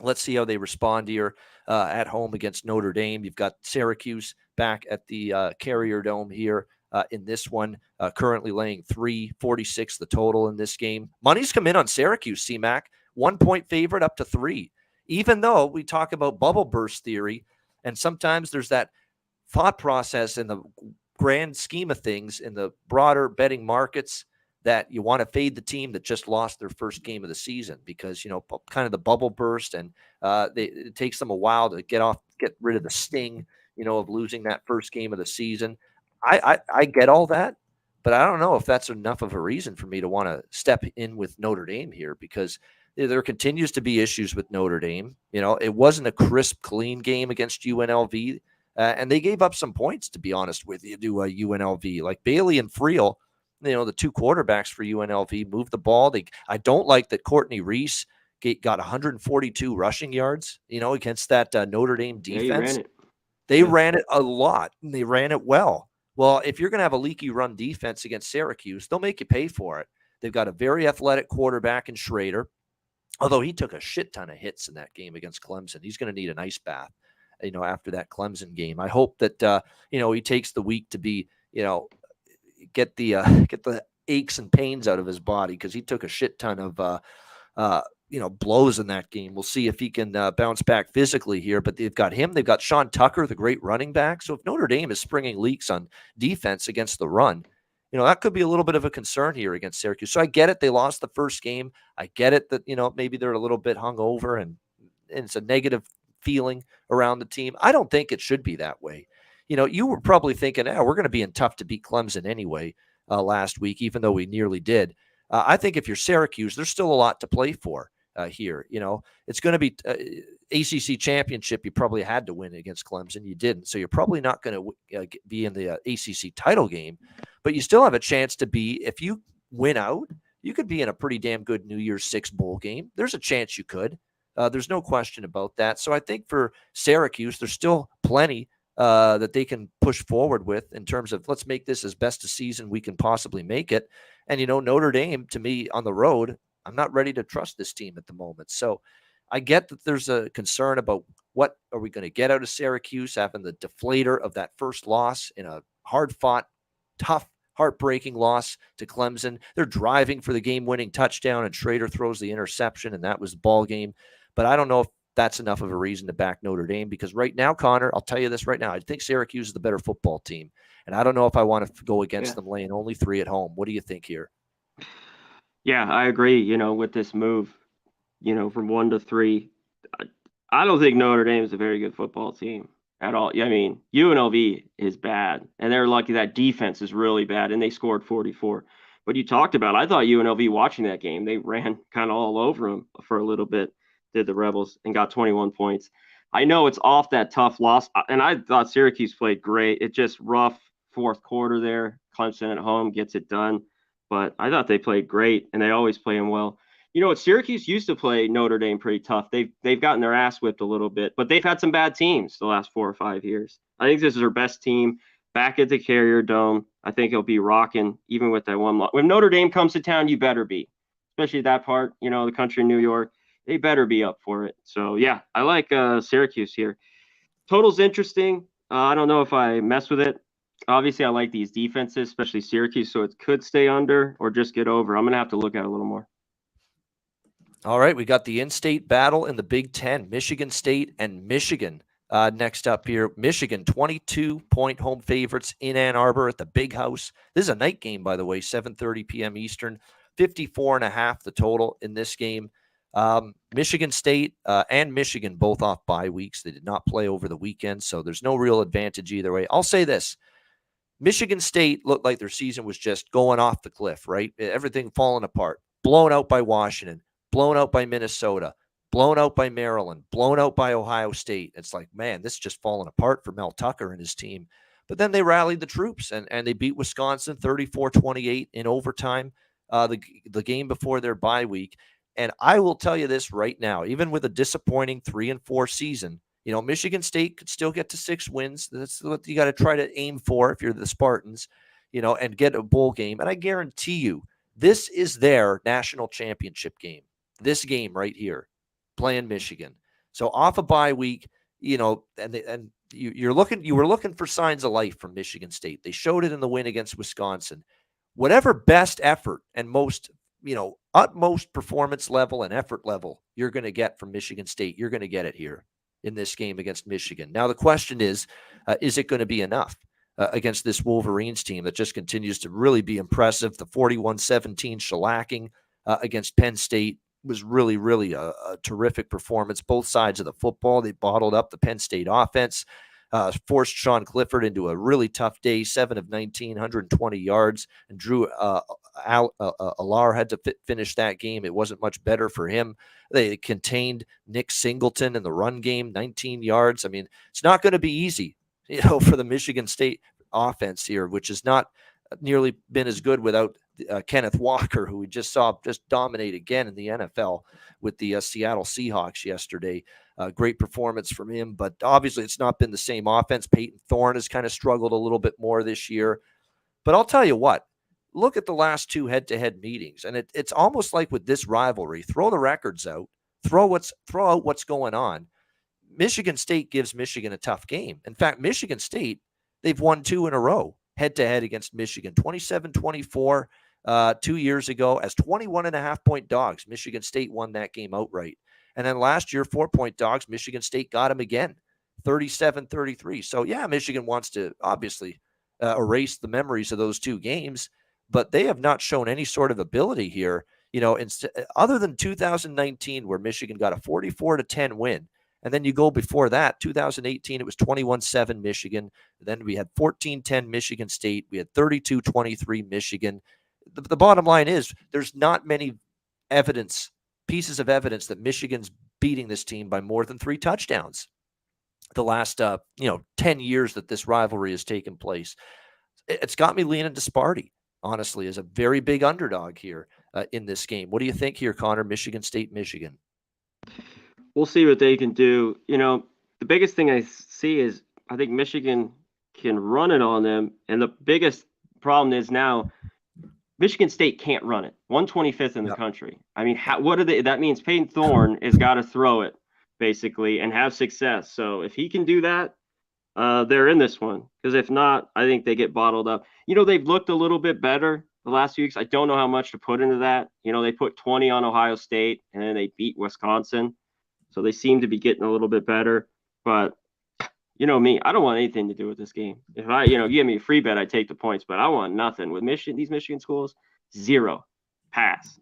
Let's see how they respond here at home against Notre Dame. You've got Syracuse back at the Carrier Dome here in this one, currently laying 3.46 the total in this game. Money's come in on Syracuse, C-Mac, 1-point favorite up to 3. Even though we talk about bubble burst theory, and sometimes there's that thought process in the grand scheme of things in the broader betting markets that you want to fade the team that just lost their first game of the season because, kind of the bubble burst, and it takes them a while to get rid of the sting, of losing that first game of the season. I get all that, but I don't know if that's enough of a reason for me to want to step in with Notre Dame here because there continues to be issues with Notre Dame. It wasn't a crisp, clean game against UNLV, and they gave up some points, to be honest with you, to UNLV. Like Bailey and Friel, the two quarterbacks for UNLV moved the ball. I don't like that Courtney Reese got 142 rushing yards, against that Notre Dame defense. They ran it a lot, and they ran it well. Well, if you're going to have a leaky run defense against Syracuse, they'll make you pay for it. They've got a very athletic quarterback in Schrader, although he took a shit ton of hits in that game against Clemson. He's going to need an ice bath, after that Clemson game. I hope that, he takes the week to be, get the aches and pains out of his body because he took a shit ton of blows in that game. We'll see if he can bounce back physically here, but they've got him. They've got Sean Tucker, the great running back. So if Notre Dame is springing leaks on defense against the run, that could be a little bit of a concern here against Syracuse. So I get it. They lost the first game. I get it that, maybe they're a little bit hungover and it's a negative feeling around the team. I don't think it should be that way. You were probably thinking, we're going to be in tough to beat Clemson anyway last week, even though we nearly did. I think if you're Syracuse, there's still a lot to play for here. It's going to be ACC championship. You probably had to win against Clemson. You didn't. So you're probably not going to be in the ACC title game, but you still have a chance to be, if you win out, you could be in a pretty damn good New Year's Six bowl game. There's a chance you could. There's no question about that. So I think for Syracuse, there's still plenty that they can push forward with in terms of let's make this as best a season we can possibly make it. And, Notre Dame, to me, on the road, I'm not ready to trust this team at the moment. So I get that there's a concern about what are we going to get out of Syracuse, having the deflator of that first loss in a hard-fought, tough, heartbreaking loss to Clemson. They're driving for the game-winning touchdown, and Schrader throws the interception, and that was the ball game. But I don't know if that's enough of a reason to back Notre Dame, because right now, Connor, I'll tell you this right now, I think Syracuse is the better football team. And I don't know if I want to go against them laying only 3 at home. What do you think here? Yeah, I agree, with this move, from 1 to 3. I don't think Notre Dame is a very good football team at all. I mean, UNLV is bad, and they're lucky that defense is really bad, and they scored 44. But you talked about, I thought UNLV watching that game, they ran kind of all over them for a little bit, did the Rebels, and got 21 points. I know it's off that tough loss, and I thought Syracuse played great. It just rough fourth quarter there. Clemson at home gets it done. But I thought they played great, and they always play them well. Syracuse used to play Notre Dame pretty tough. They've gotten their ass whipped a little bit, but they've had some bad teams the last 4 or 5 years. I think this is their best team back at the Carrier Dome. I think it'll be rocking, even with that one loss. When Notre Dame comes to town, you better be, especially that part, the country in New York. They better be up for it. So, yeah, I like Syracuse here. Total's interesting. I don't know if I mess with it. Obviously, I like these defenses, especially Syracuse, so it could stay under or just get over. I'm going to have to look at it a little more. All right, we got the in-state battle in the Big Ten, Michigan State and Michigan. Next up here, Michigan, 22-point home favorites in Ann Arbor at the Big House. This is a night game, by the way, 7:30 p.m. Eastern, 54.5 the total in this game. Michigan State and Michigan both off bye weeks. They did not play over the weekend, so there's no real advantage either way. I'll say this. Michigan State looked like their season was just going off the cliff, right? Everything falling apart. Blown out by Washington, blown out by Minnesota, blown out by Maryland, blown out by Ohio State. It's like, man, this is just falling apart for Mel Tucker and his team. But then they rallied the troops, and they beat Wisconsin 34-28 in overtime, the game before their bye week. And I will tell you this right now, even with a disappointing 3-4 season, Michigan State could still get to 6 wins. That's what you got to try to aim for if you're the Spartans, and get a bowl game. And I guarantee you, this is their national championship game. This game right here, playing Michigan. So off a bye week, you were looking for signs of life from Michigan State. They showed it in the win against Wisconsin. Whatever best effort and most utmost performance level and effort level you're going to get from Michigan State, you're going to get it here in this game against Michigan. Now, the question is it going to be enough against this Wolverines team that just continues to really be impressive? The 41-17 shellacking against Penn State was really, really a terrific performance. Both sides of the football, they bottled up the Penn State offense, forced Sean Clifford into a really tough day, 7 of 19, 120 yards, and Drew Alar had to finish that game. It wasn't much better for him. They contained Nick Singleton in the run game, 19 yards. I mean, it's not going to be easy, for the Michigan State offense here, which has not nearly been as good without Kenneth Walker, who we just saw just dominate again in the NFL with the Seattle Seahawks yesterday. Great performance from him, but obviously it's not been the same offense. Peyton Thorne has kind of struggled a little bit more this year. But I'll tell you what, look at the last 2 head-to-head meetings, and it's almost like with this rivalry, throw the records out, throw out what's going on. Michigan State gives Michigan a tough game. In fact, Michigan State, they've won 2 in a row head-to-head against Michigan, 27-24 2 years ago as 21.5-point dogs. Michigan State won that game outright. And then last year, 4-point dogs, Michigan State got them again, 37-33. So, yeah, Michigan wants to obviously erase the memories of those two games, but they have not shown any sort of ability here, other than 2019 where Michigan got a 44-10 win. And then you go before that, 2018, it was 21-7 Michigan. Then we had 14-10 Michigan State. We had 32-23 Michigan. The bottom line is there's not many pieces of evidence that Michigan's beating this team by more than 3 touchdowns the last 10 years that this rivalry has taken place. It's got me leaning to Sparty, honestly, as a very big underdog here in this game. What do you think here, Connor? Michigan State, Michigan. We'll see what they can do. The biggest thing I see is I think Michigan can run it on them, and the biggest problem is now Michigan State can't run it. 125th in the country. I mean, what are they? That means Peyton Thorne has got to throw it basically and have success. So if he can do that, they're in this one. Because if not, I think they get bottled up. They've looked a little bit better the last few weeks. I don't know how much to put into that. They put 20 on Ohio State and then they beat Wisconsin. So they seem to be getting a little bit better. But me, I don't want anything to do with this game. If I, give me a free bet, I take the points, but I want nothing with these Michigan schools. 0 pass.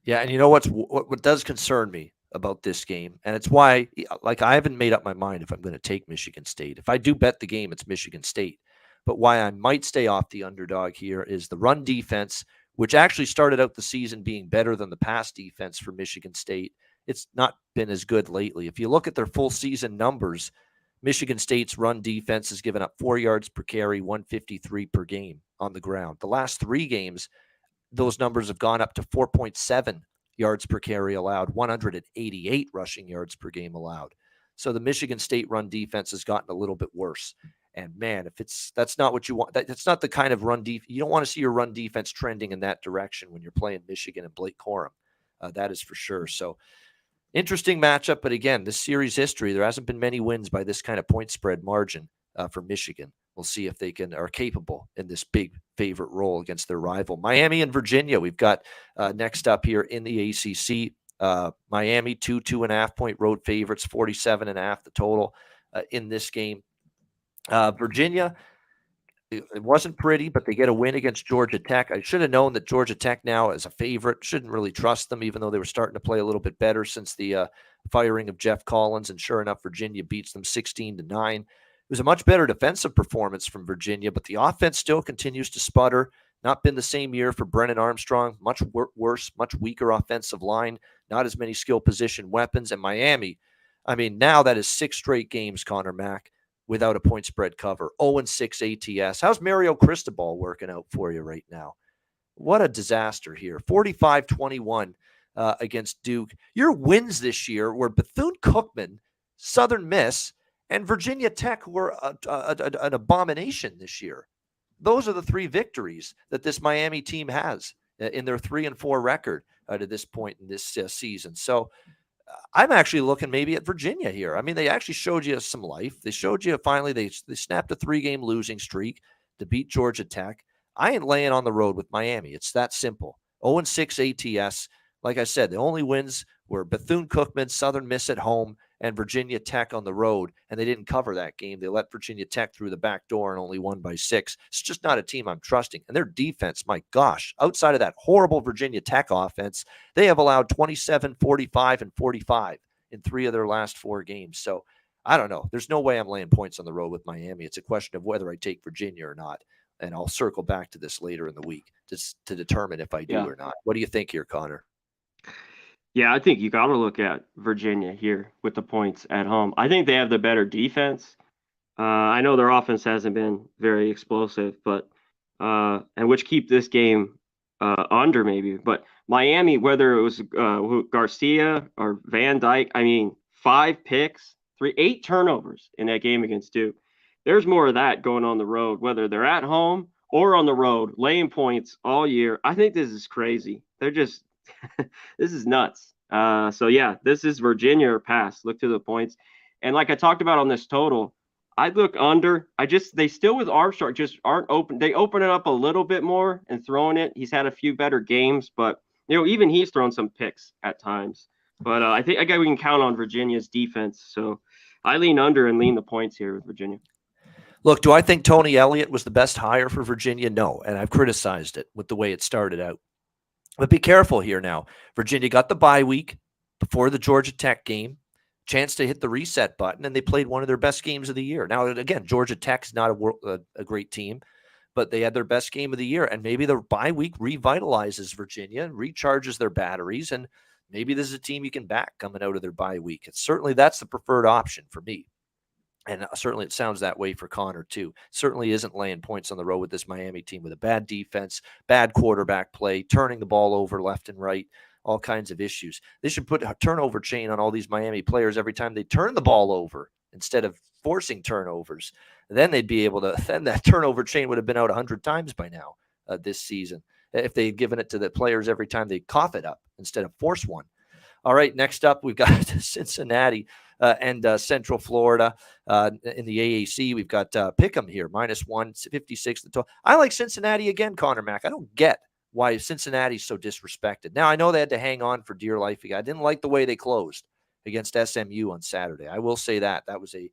Yeah. And what does concern me about this game, and it's why, I haven't made up my mind if I'm going to take Michigan State. If I do bet the game, it's Michigan State. But why I might stay off the underdog here is the run defense, which actually started out the season being better than the pass defense for Michigan State. It's not been as good lately. If you look at their full season numbers, Michigan State's run defense has given up 4 yards per carry, 153 per game on the ground. The last 3 games, those numbers have gone up to 4.7 yards per carry allowed, 188 rushing yards per game allowed. So the Michigan State run defense has gotten a little bit worse. And man, that's not what you want. That's not the kind of run defense. You don't want to see your run defense trending in that direction when you're playing Michigan and Blake Corum. That is for sure. So interesting matchup. But again, this series history, there hasn't been many wins by this kind of point spread margin for Michigan. We'll see if they are capable in this big favorite role against their rival. Miami and Virginia, we've got next up here in the ACC. Miami, 2.5 point road favorites, 47.5 the total in this game. Virginia, it wasn't pretty, but they get a win against Georgia Tech. I should have known that Georgia Tech now is a favorite. Shouldn't really trust them, even though they were starting to play a little bit better since the firing of Jeff Collins. And sure enough, Virginia beats them 16-9. It was a much better defensive performance from Virginia, but the offense still continues to sputter. Not been the same year for Brennan Armstrong. Much worse, much weaker offensive line. Not as many skill position weapons. And Miami, I mean, now that is 6 straight games, Conor Mac, without a point spread cover. 0-6 ATS. How's Mario Cristobal working out for you right now? What a disaster here. 45-21 against Duke. Your wins this year were Bethune-Cookman, Southern Miss, and Virginia Tech, who were an abomination this year. Those are the 3 victories that this Miami team has in their 3-4 record to this point in this season. So I'm actually looking maybe at Virginia here. I mean, they actually showed you some life. They showed you finally they snapped a 3-game losing streak to beat Georgia Tech. I ain't laying on the road with Miami. It's that simple. 0-6 ATS. Like I said, the only wins were Bethune-Cookman, Southern Miss at home, and Virginia Tech on the road, and they didn't cover that game. They let Virginia Tech through the back door and only won by 6. It's just not a team I'm trusting. And their defense, my gosh, outside of that horrible Virginia Tech offense, they have allowed 27, 45, and 45 in 3 of their last 4 games. So I don't know. There's no way I'm laying points on the road with Miami. It's a question of whether I take Virginia or not. And I'll circle back to this later in the week to determine if I do or not. What do you think here, Connor? Yeah, I think you got to look at Virginia here with the points at home. I think they have the better defense. I know their offense hasn't been very explosive, but and which keep this game under maybe. But Miami, whether it was Garcia or Van Dyke, I mean, 5 picks, 8 turnovers in that game against Duke. There's more of that going on the road, whether they're at home or on the road, laying points all year. I think this is crazy. They're just this is nuts. So yeah, this is Virginia or pass. Look to the points. And like I talked about on this total, I'd look under. They still with Armstrong just aren't open. They open it up a little bit more and throwing it. He's had a few better games, but even he's thrown some picks at times. But I think we can count on Virginia's defense. So I lean under and lean the points here with Virginia. Look, do I think Tony Elliott was the best hire for Virginia? No, and I've criticized it with the way it started out. But be careful here now. Virginia got the bye week before the Georgia Tech game, chance to hit the reset button, and they played one of their best games of the year. Now, again, Georgia Tech's not a great team, but they had their best game of the year, and maybe the bye week revitalizes Virginia and recharges their batteries, and maybe this is a team you can back coming out of their bye week. That's the preferred option for me. And certainly it sounds that way for Conor, too. Certainly isn't laying points on the road with this Miami team with a bad defense, bad quarterback play, turning the ball over left and right, all kinds of issues. They should put a turnover chain on all these Miami players every time they turn the ball over instead of forcing turnovers. Then they'd be able to – then that turnover chain would have been out 100 times by now this season if they had given it to the players every time they cough it up instead of force one. All right, next up, we've got Cincinnati and Central Florida in the AAC. We've got Pick'em here, -156. I like Cincinnati again, Conor Mac. I don't get why Cincinnati's so disrespected. Now, I know they had to hang on for dear life. I didn't like the way they closed against SMU on Saturday. I will say that. That was a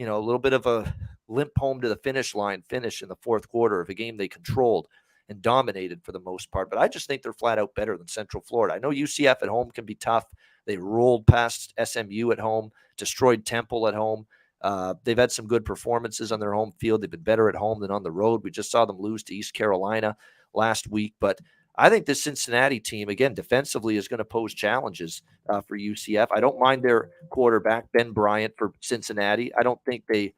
little bit of a limp home to the finish line finish in the fourth quarter of a game they controlled and dominated for the most part. But I just think they're flat out better than Central Florida. I know UCF at home can be tough. They rolled past SMU at home, destroyed Temple at home. They've had some good performances on their home field. They've been better at home than on the road. We just saw them lose to East Carolina last week. But I think this Cincinnati team, again, defensively is going to pose challenges for UCF. I don't mind their quarterback, Ben Bryant, for Cincinnati. I don't think the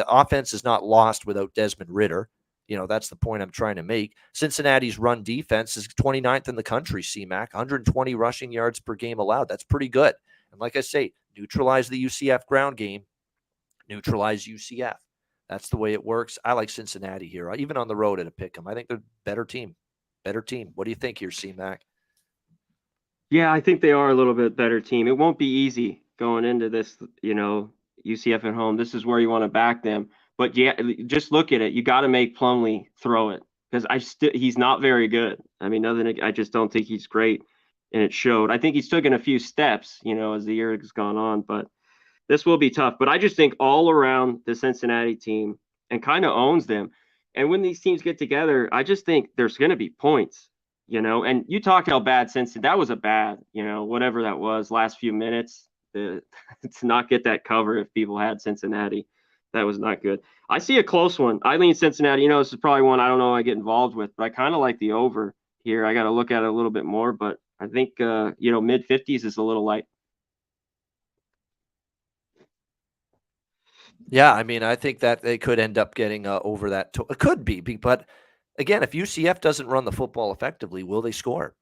offense is not lost without Desmond Ridder. That's the point I'm trying to make. Cincinnati's run defense is 29th in the country, CMAC, 120 rushing yards per game allowed. That's pretty good. And like I say, neutralize the UCF ground game, neutralize UCF. That's the way it works. I like Cincinnati here, even on the road at a pick 'em. I think they're a better team. What do you think here, CMAC? Yeah, I think they are a little bit better team. It won't be easy going into this, UCF at home. This is where you want to back them. But yeah, just look at it. You got to make Plumlee throw it because he's not very good. I mean, I just don't think he's great, and it showed. I think he's taken a few steps, as the year has gone on, but this will be tough. But I just think all around the Cincinnati team and kind of owns them. And when these teams get together, I just think there's going to be points, And you talked how bad Cincinnati. That was a bad, whatever that was, last few minutes to not get that cover if people had Cincinnati. That was not good. I see a close one. I lean Cincinnati. This is probably one I don't know I get involved with, but I kind of like the over here. I got to look at it a little bit more, but I think, mid-50s is a little light. Yeah, I mean, I think that they could end up getting over that. It could be, but again, if UCF doesn't run the football effectively, will they score?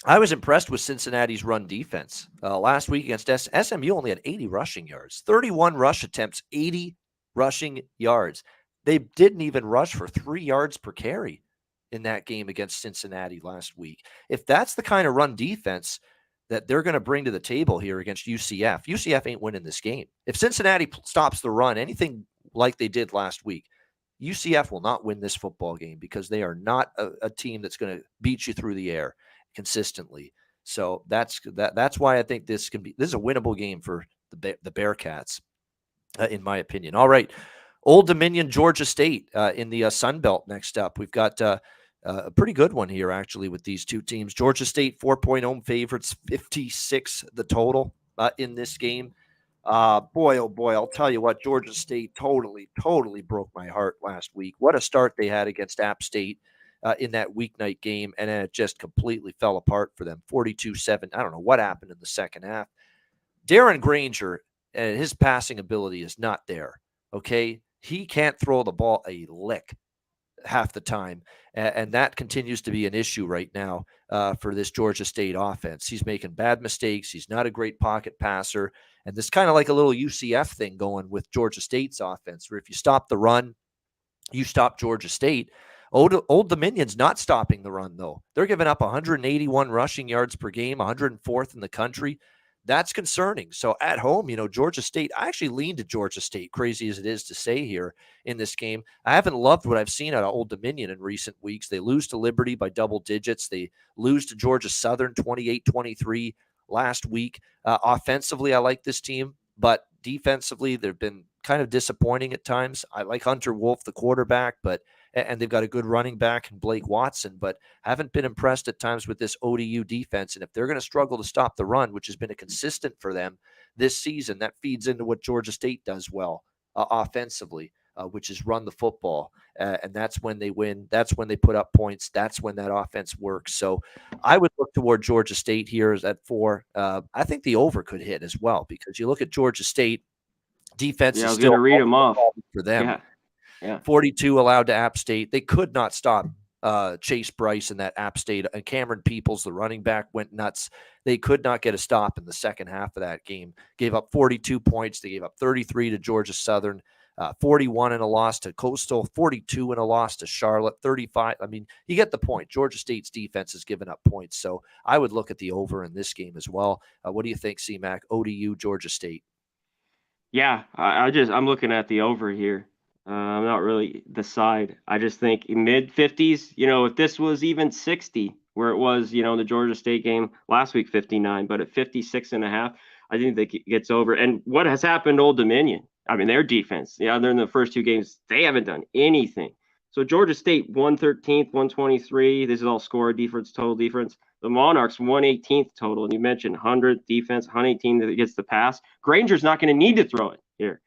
I was impressed with Cincinnati's run defense. Last week against SMU only had 80 rushing yards, 31 rush attempts, 80 rushing yards. They didn't even rush for 3 yards per carry in that game against Cincinnati last week. If that's the kind of run defense that they're going to bring to the table here against UCF ain't winning this game. If Cincinnati stops the run, anything like they did last week, UCF will not win this football game because they are not a team that's going to beat you through the air consistently. So that's why I think this is a winnable game for the Bearcats, in my opinion. All right, Old Dominion, Georgia State in the Sun Belt next up. We've got a pretty good one here, actually, with these two teams. Georgia State, 4-point home favorites, 56 the total in this game. Boy, oh boy, I'll tell you what, Georgia State totally broke my heart last week. What a start they had against App State in that weeknight game, and then it just completely fell apart for them, 42-7. I don't know what happened in the second half. Darren Granger, his passing ability is not there, okay? He can't throw the ball a lick half the time, and that continues to be an issue right now for this Georgia State offense. He's making bad mistakes. He's not a great pocket passer, and this kind of like a little UCF thing going with Georgia State's offense, where if you stop the run, you stop Georgia State. Old Dominion's not stopping the run, though. They're giving up 181 rushing yards per game, 104th in the country. that's concerning. So at home, Georgia State, I actually lean to Georgia State, crazy as it is to say here in this game. I haven't loved what I've seen out of Old Dominion in recent weeks. They lose to Liberty by double digits. They lose to Georgia Southern 28-23 last week. Offensively, I like this team, but defensively, they've been kind of disappointing at times. I like Hunter Wolf, the quarterback, and they've got a good running back in Blake Watson, but haven't been impressed at times with this ODU defense. And if they're going to struggle to stop the run, which has been a consistent for them this season, that feeds into what Georgia State does well offensively, which is run the football. And that's when they win. That's when they put up points. That's when that offense works. So I would look toward Georgia State here at 4. I think the over could hit as well, because you look at Georgia State, defense is still going to read them off for them. Yeah. 42 allowed to App State. They could not stop Chase Bryce in that App State. And Cameron Peoples, the running back, went nuts. They could not get a stop in the second half of that game. Gave up 42 points. They gave up 33 to Georgia Southern, 41 in a loss to Coastal, 42 in a loss to Charlotte, 35. I mean, you get the point. Georgia State's defense has given up points. So I would look at the over in this game as well. What do you think, C-Mac? ODU, Georgia State. Yeah, I'm looking at the over here. I'm not really the side. I just think mid 50s, if this was even 60, where it was, the Georgia State game last week, 59, but at 56.5, I think that gets over. And what has happened to Old Dominion? I mean, their defense, they're in the first 2 games, they haven't done anything. So Georgia State, 113th, 123. This is all score defense, total defense. The Monarchs, 118th total. And you mentioned 100th defense, 118 that gets the pass. Granger's not going to need to throw it here.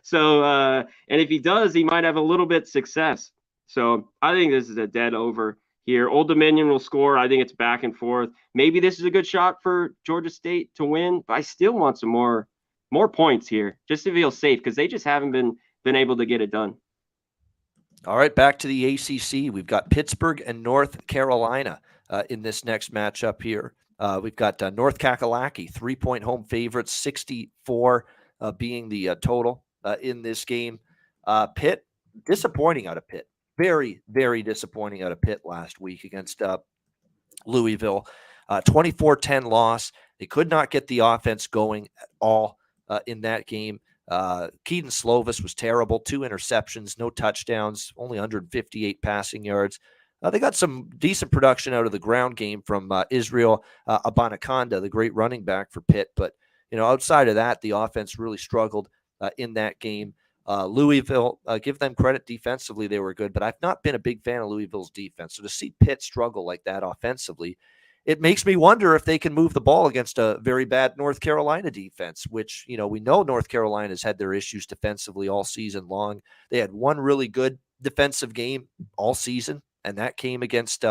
So, and if he does, he might have a little bit success. So I think this is a dead over here. Old Dominion will score. I think it's back and forth. Maybe this is a good shot for Georgia State to win, but I still want some more points here just to feel safe, because they just haven't been able to get it done. All right, back to the ACC. We've got Pittsburgh and North Carolina in this next matchup here. We've got North Kakalaki, 3-point home favorites, 64 being the total in this game. Pitt, disappointing out of Pitt. Very, very disappointing out of Pitt last week against Louisville. 24-10 loss. They could not get the offense going at all in that game. Keaton Slovis was terrible. 2 interceptions, no touchdowns, only 158 passing yards. They got some decent production out of the ground game from Israel Abanikanda, the great running back for Pitt. But, outside of that, the offense really struggled in that game. Louisville, give them credit defensively, they were good. But I've not been a big fan of Louisville's defense. So to see Pitt struggle like that offensively, it makes me wonder if they can move the ball against a very bad North Carolina defense, which, we know North Carolina has had their issues defensively all season long. They had one really good defensive game all season, and that came against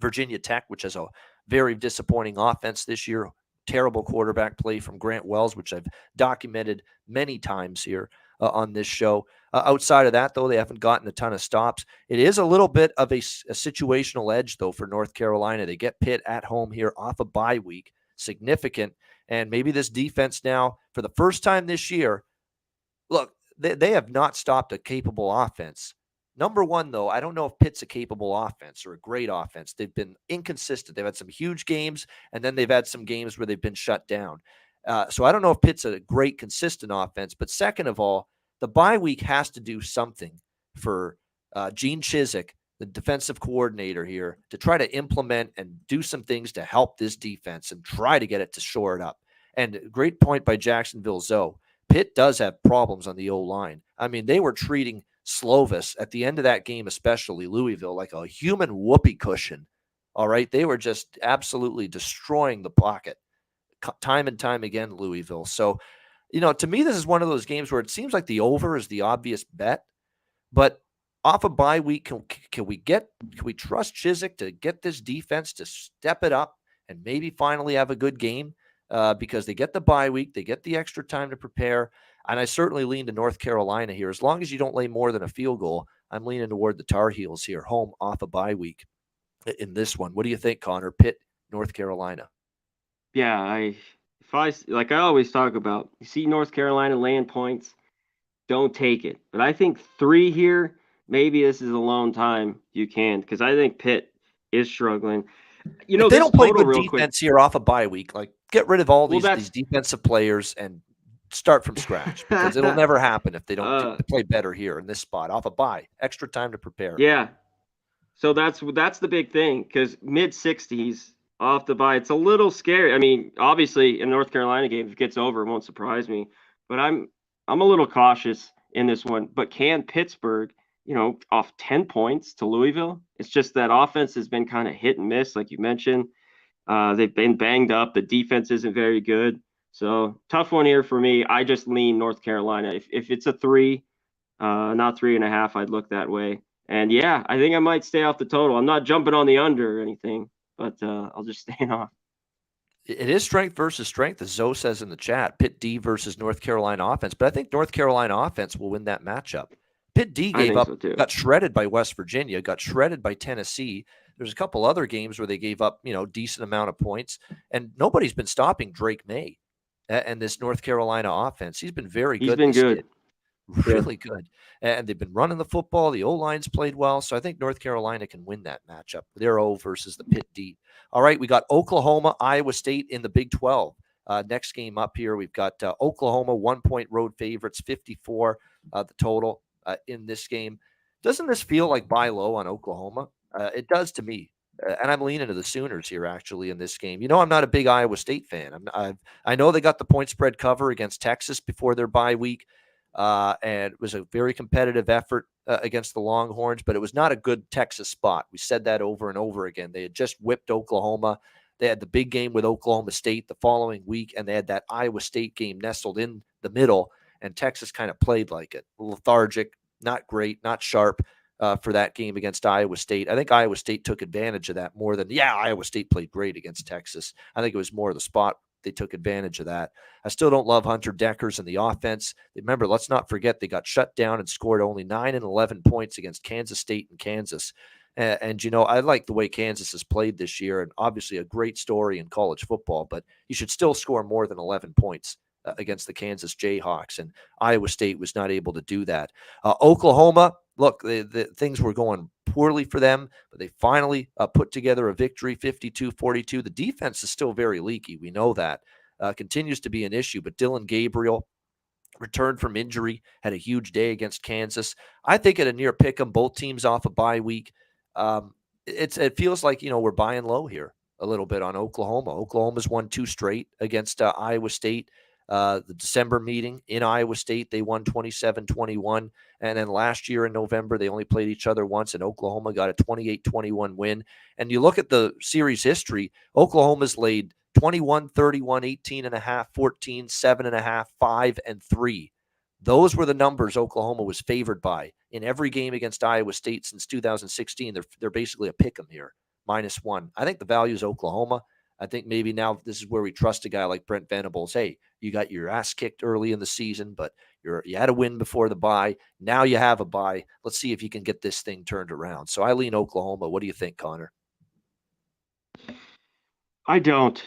Virginia Tech, which has a very disappointing offense this year. Terrible quarterback play from Grant Wells, which I've documented many times here on this show. Outside of that, though, they haven't gotten a ton of stops. It is a little bit of a situational edge, though, for North Carolina. They get Pitt at home here off a bye week, significant. And maybe this defense now, for the first time this year, look, they have not stopped a capable offense. Number one, though, I don't know if Pitt's a capable offense or a great offense. They've been inconsistent. They've had some huge games, and then they've had some games where they've been shut down. So I don't know if Pitt's a great, consistent offense. But second of all, the bye week has to do something for Gene Chizik, the defensive coordinator here, to try to implement and do some things to help this defense and try to get it to shore it up. And great point by Jacksonville Zoe. Pitt does have problems on the O-line. I mean, they were treating Slovis at the end of that game, especially Louisville, like a human whoopee cushion. All right. They were just absolutely destroying the pocket time and time again, Louisville. So, to me, this is one of those games where it seems like the over is the obvious bet, but off a bye week, can we trust Chizik to get this defense to step it up and maybe finally have a good game? Because they get the bye week, they get the extra time to prepare. And I certainly lean to North Carolina here. As long as you don't lay more than a field goal, I'm leaning toward the Tar Heels here, home off a bye week in this one. What do you think, Connor? Pitt, North Carolina. Yeah, I always talk about, you see North Carolina laying points, don't take it. But I think 3 here, maybe this is a lone time you can, because I think Pitt is struggling. If they this don't play total good real defense here off a bye week, like get rid of all Well, these defensive players and start from scratch, because it'll never happen if they don't play better here in this spot off a bye. Extra time to prepare. Yeah. So that's the big thing, because mid-60s off the bye, it's a little scary. I mean, obviously, in North Carolina game, if it gets over, it won't surprise me. But I'm a little cautious in this one. But can Pittsburgh, off 10 points to Louisville? It's just that offense has been kind of hit and miss, like you mentioned. They've been banged up. The defense isn't very good. So tough one here for me. I just lean North Carolina. If it's a 3, not 3.5, I'd look that way. And yeah, I think I might stay off the total. I'm not jumping on the under or anything, but I'll just stay off. It is strength versus strength, as Zoe says in the chat. Pitt D versus North Carolina offense. But I think North Carolina offense will win that matchup. Pitt D gave up, got shredded by West Virginia, got shredded by Tennessee. There's a couple other games where they gave up, decent amount of points. And nobody's been stopping Drake May and this North Carolina offense. He's been very good. He's been good. Really good. And they've been running the football. The O-line's played well. So I think North Carolina can win that matchup. Their O versus the Pitt D. All right, we got Oklahoma, Iowa State in the Big 12. Next game up here, we've got Oklahoma, 1-point road favorites, 54 the total in this game. Doesn't this feel like buy low on Oklahoma? It does to me. And I'm leaning to the Sooners here, actually, in this game. I'm not a big Iowa State fan. I know they got the point spread cover against Texas before their bye week. And it was a very competitive effort against the Longhorns, but it was not a good Texas spot. We said that over and over again. They had just whipped Oklahoma. They had the big game with Oklahoma State the following week, and they had that Iowa State game nestled in the middle, and Texas kind of played like it. Lethargic, not great, not sharp for that game against Iowa State. I think Iowa State took advantage of that more than, Iowa State played great against Texas. I think it was more the spot. They took advantage of that. I still don't love Hunter Deckers and the offense. Remember, let's not forget they got shut down and scored only 9 and 11 points against Kansas State and Kansas. And I like the way Kansas has played this year, and obviously a great story in college football, but you should still score more than 11 points against the Kansas Jayhawks, and Iowa State was not able to do that. Oklahoma, look, the things were going poorly for them, but they finally put together a victory, 52-42. The defense is still very leaky. We know that. Continues to be an issue, but Dylan Gabriel returned from injury, had a huge day against Kansas. I think at a near pick 'em, both teams off a bye week. It feels like, we're buying low here a little bit on Oklahoma. Oklahoma's won 2 straight against Iowa State. The December meeting in Iowa State, they won 27-21. And then last year in November, they only played each other once, and Oklahoma got a 28-21 win. And you look at the series history, Oklahoma's laid 21, 31, 18.5, 14, 7.5, 5, and 3. Those were the numbers Oklahoma was favored by in every game against Iowa State since 2016. They're basically a pick 'em here, -1. I think the value is Oklahoma. I think maybe now this is where we trust a guy like Brent Venables. Hey, you got your ass kicked early in the season, but you had a win before the bye. Now you have a bye. Let's see if you can get this thing turned around. So I lean Oklahoma. What do you think, Connor? I don't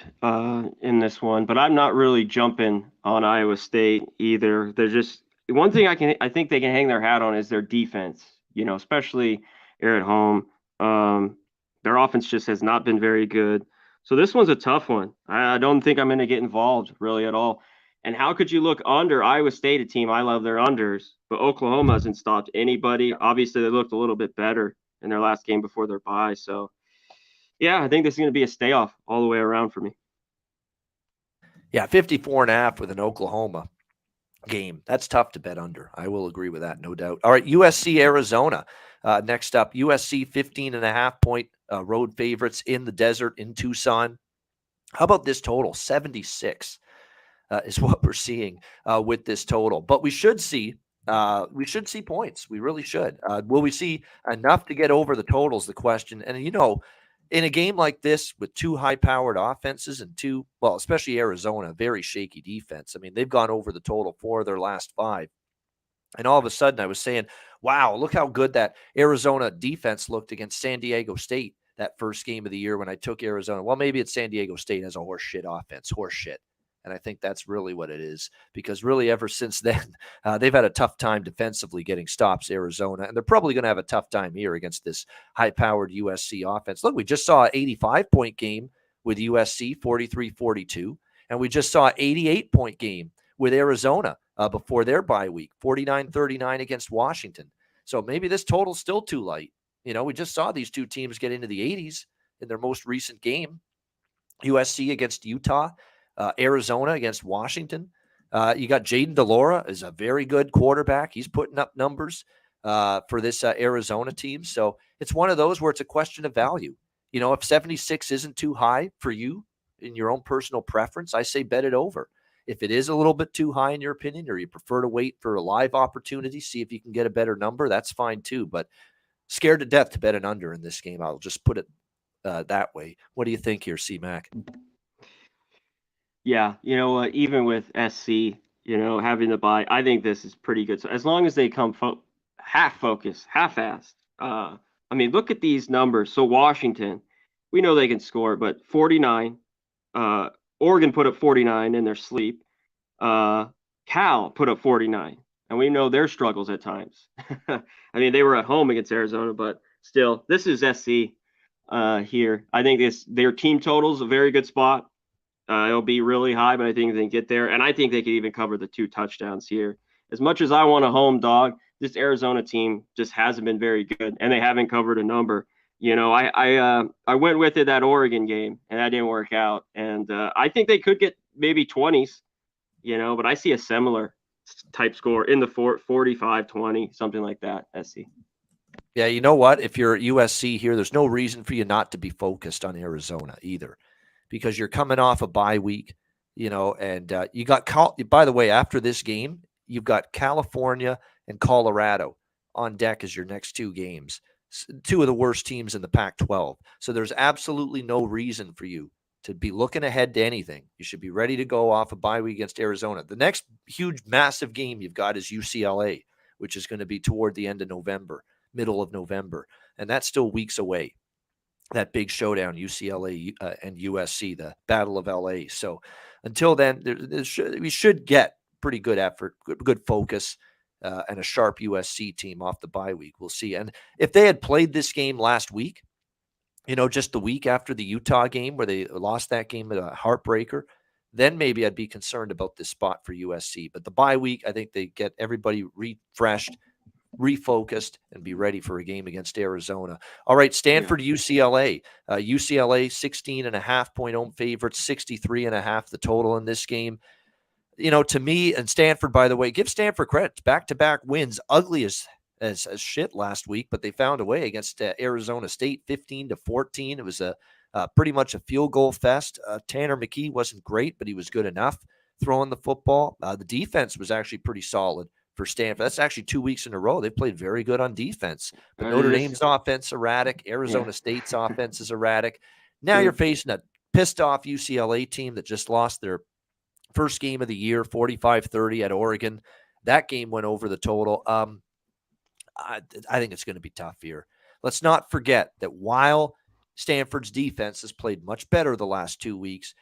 in this one, but I'm not really jumping on Iowa State either. They're just one thing I think they can hang their hat on is their defense. Especially here at home. Their offense just has not been very good. So this one's a tough one. I don't think I'm going to get involved really at all. And how could you look under Iowa State, a team I love their unders, but Oklahoma hasn't stopped anybody. Obviously, they looked a little bit better in their last game before their bye. So, yeah, I think this is going to be a stay off all the way around for me. Yeah, 54.5 with an Oklahoma game. That's tough to bet under. I will agree with that, no doubt. All right, USC, Arizona. Next up, USC 15.5-point road favorites in the desert in Tucson. How about this total? 76 is what we're seeing with this total. But we should see points. We really should. Will we see enough to get over the totals? The question. And in a game like this with 2 high-powered offenses and 2, especially Arizona, very shaky defense. I mean, they've gone over the total 4 of their last 5. And all of a sudden I was saying, wow, look how good that Arizona defense looked against San Diego State that first game of the year when I took Arizona. Well, maybe it's San Diego State has a horse shit offense. Horse shit. And I think that's really what it is, because really ever since then, they've had a tough time defensively getting stops, Arizona, and they're probably going to have a tough time here against this high-powered USC offense. Look, we just saw an 85-point game with USC, 43-42, and we just saw an 88-point game with Arizona before their bye week, 49-39 against Washington. So maybe this total's still too light. We just saw these two teams get into the 80s in their most recent game. USC against Utah, Arizona against Washington. You got Jaden DeLora is a very good quarterback. He's putting up numbers for this Arizona team. So it's one of those where it's a question of value. If 76 isn't too high for you in your own personal preference, I say bet it over. If it is a little bit too high in your opinion, or you prefer to wait for a live opportunity, see if you can get a better number, that's fine too. But scared to death to bet an under in this game. I'll just put it that way. What do you think here, C-Mac? Yeah, even with SC, having the bye, I think this is pretty good. So as long as they come half-assed. Look at these numbers. So Washington, we know they can score, but 49. Oregon put up 49 in their sleep. Cal put up 49, and we know their struggles at times. They were at home against Arizona, but still, this is SC here. I think their team total is a very good spot. It'll be really high, but I think they can get there. And I think they could even cover the 2 touchdowns here. As much as I want a home dog, this Arizona team just hasn't been very good, and they haven't covered a number. I went with it that Oregon game, and that didn't work out. And I think they could get maybe 20s, but I see a similar type score in the 45-20, something like that, SC. Yeah, you know what? If you're at USC here, there's no reason for you not to be focused on Arizona either, because you're coming off a bye week, and you got by the way, after this game, you've got California and Colorado on deck as your next 2 games, 2 of the worst teams in the Pac-12. So there's absolutely no reason for you to be looking ahead to anything. You should be ready to go off a bye week against Arizona. The next huge, massive game you've got is UCLA, which is going to be toward the end of November, middle of November, and that's still weeks away. That big showdown, UCLA and USC, the Battle of LA. So until then, we should get pretty good effort, good focus, and a sharp USC team off the bye week. We'll see. And if they had played this game last week, just the week after the Utah game where they lost that game at a heartbreaker, then maybe I'd be concerned about this spot for USC. But the bye week, I think they get everybody refreshed, refocused, and be ready for a game against Arizona. All right, Stanford, UCLA. UCLA 16.5-point home favorites, 63.5 the total in this game. To me, and Stanford, by the way, give Stanford credit. Back-to-back wins, ugly as shit last week, but they found a way against Arizona State, 15-14. It was pretty much a field goal fest. Tanner McKee wasn't great, but he was good enough throwing the football. The defense was actually pretty solid for Stanford. That's actually 2 weeks in a row. They played very good on defense. But Notre Dame's offense erratic. Arizona State's offense is erratic. Now you're facing a pissed-off UCLA team that just lost their first game of the year, 45-30 at Oregon. That game went over the total. I think it's going to be tough here. Let's not forget that while Stanford's defense has played much better the last 2 weeks,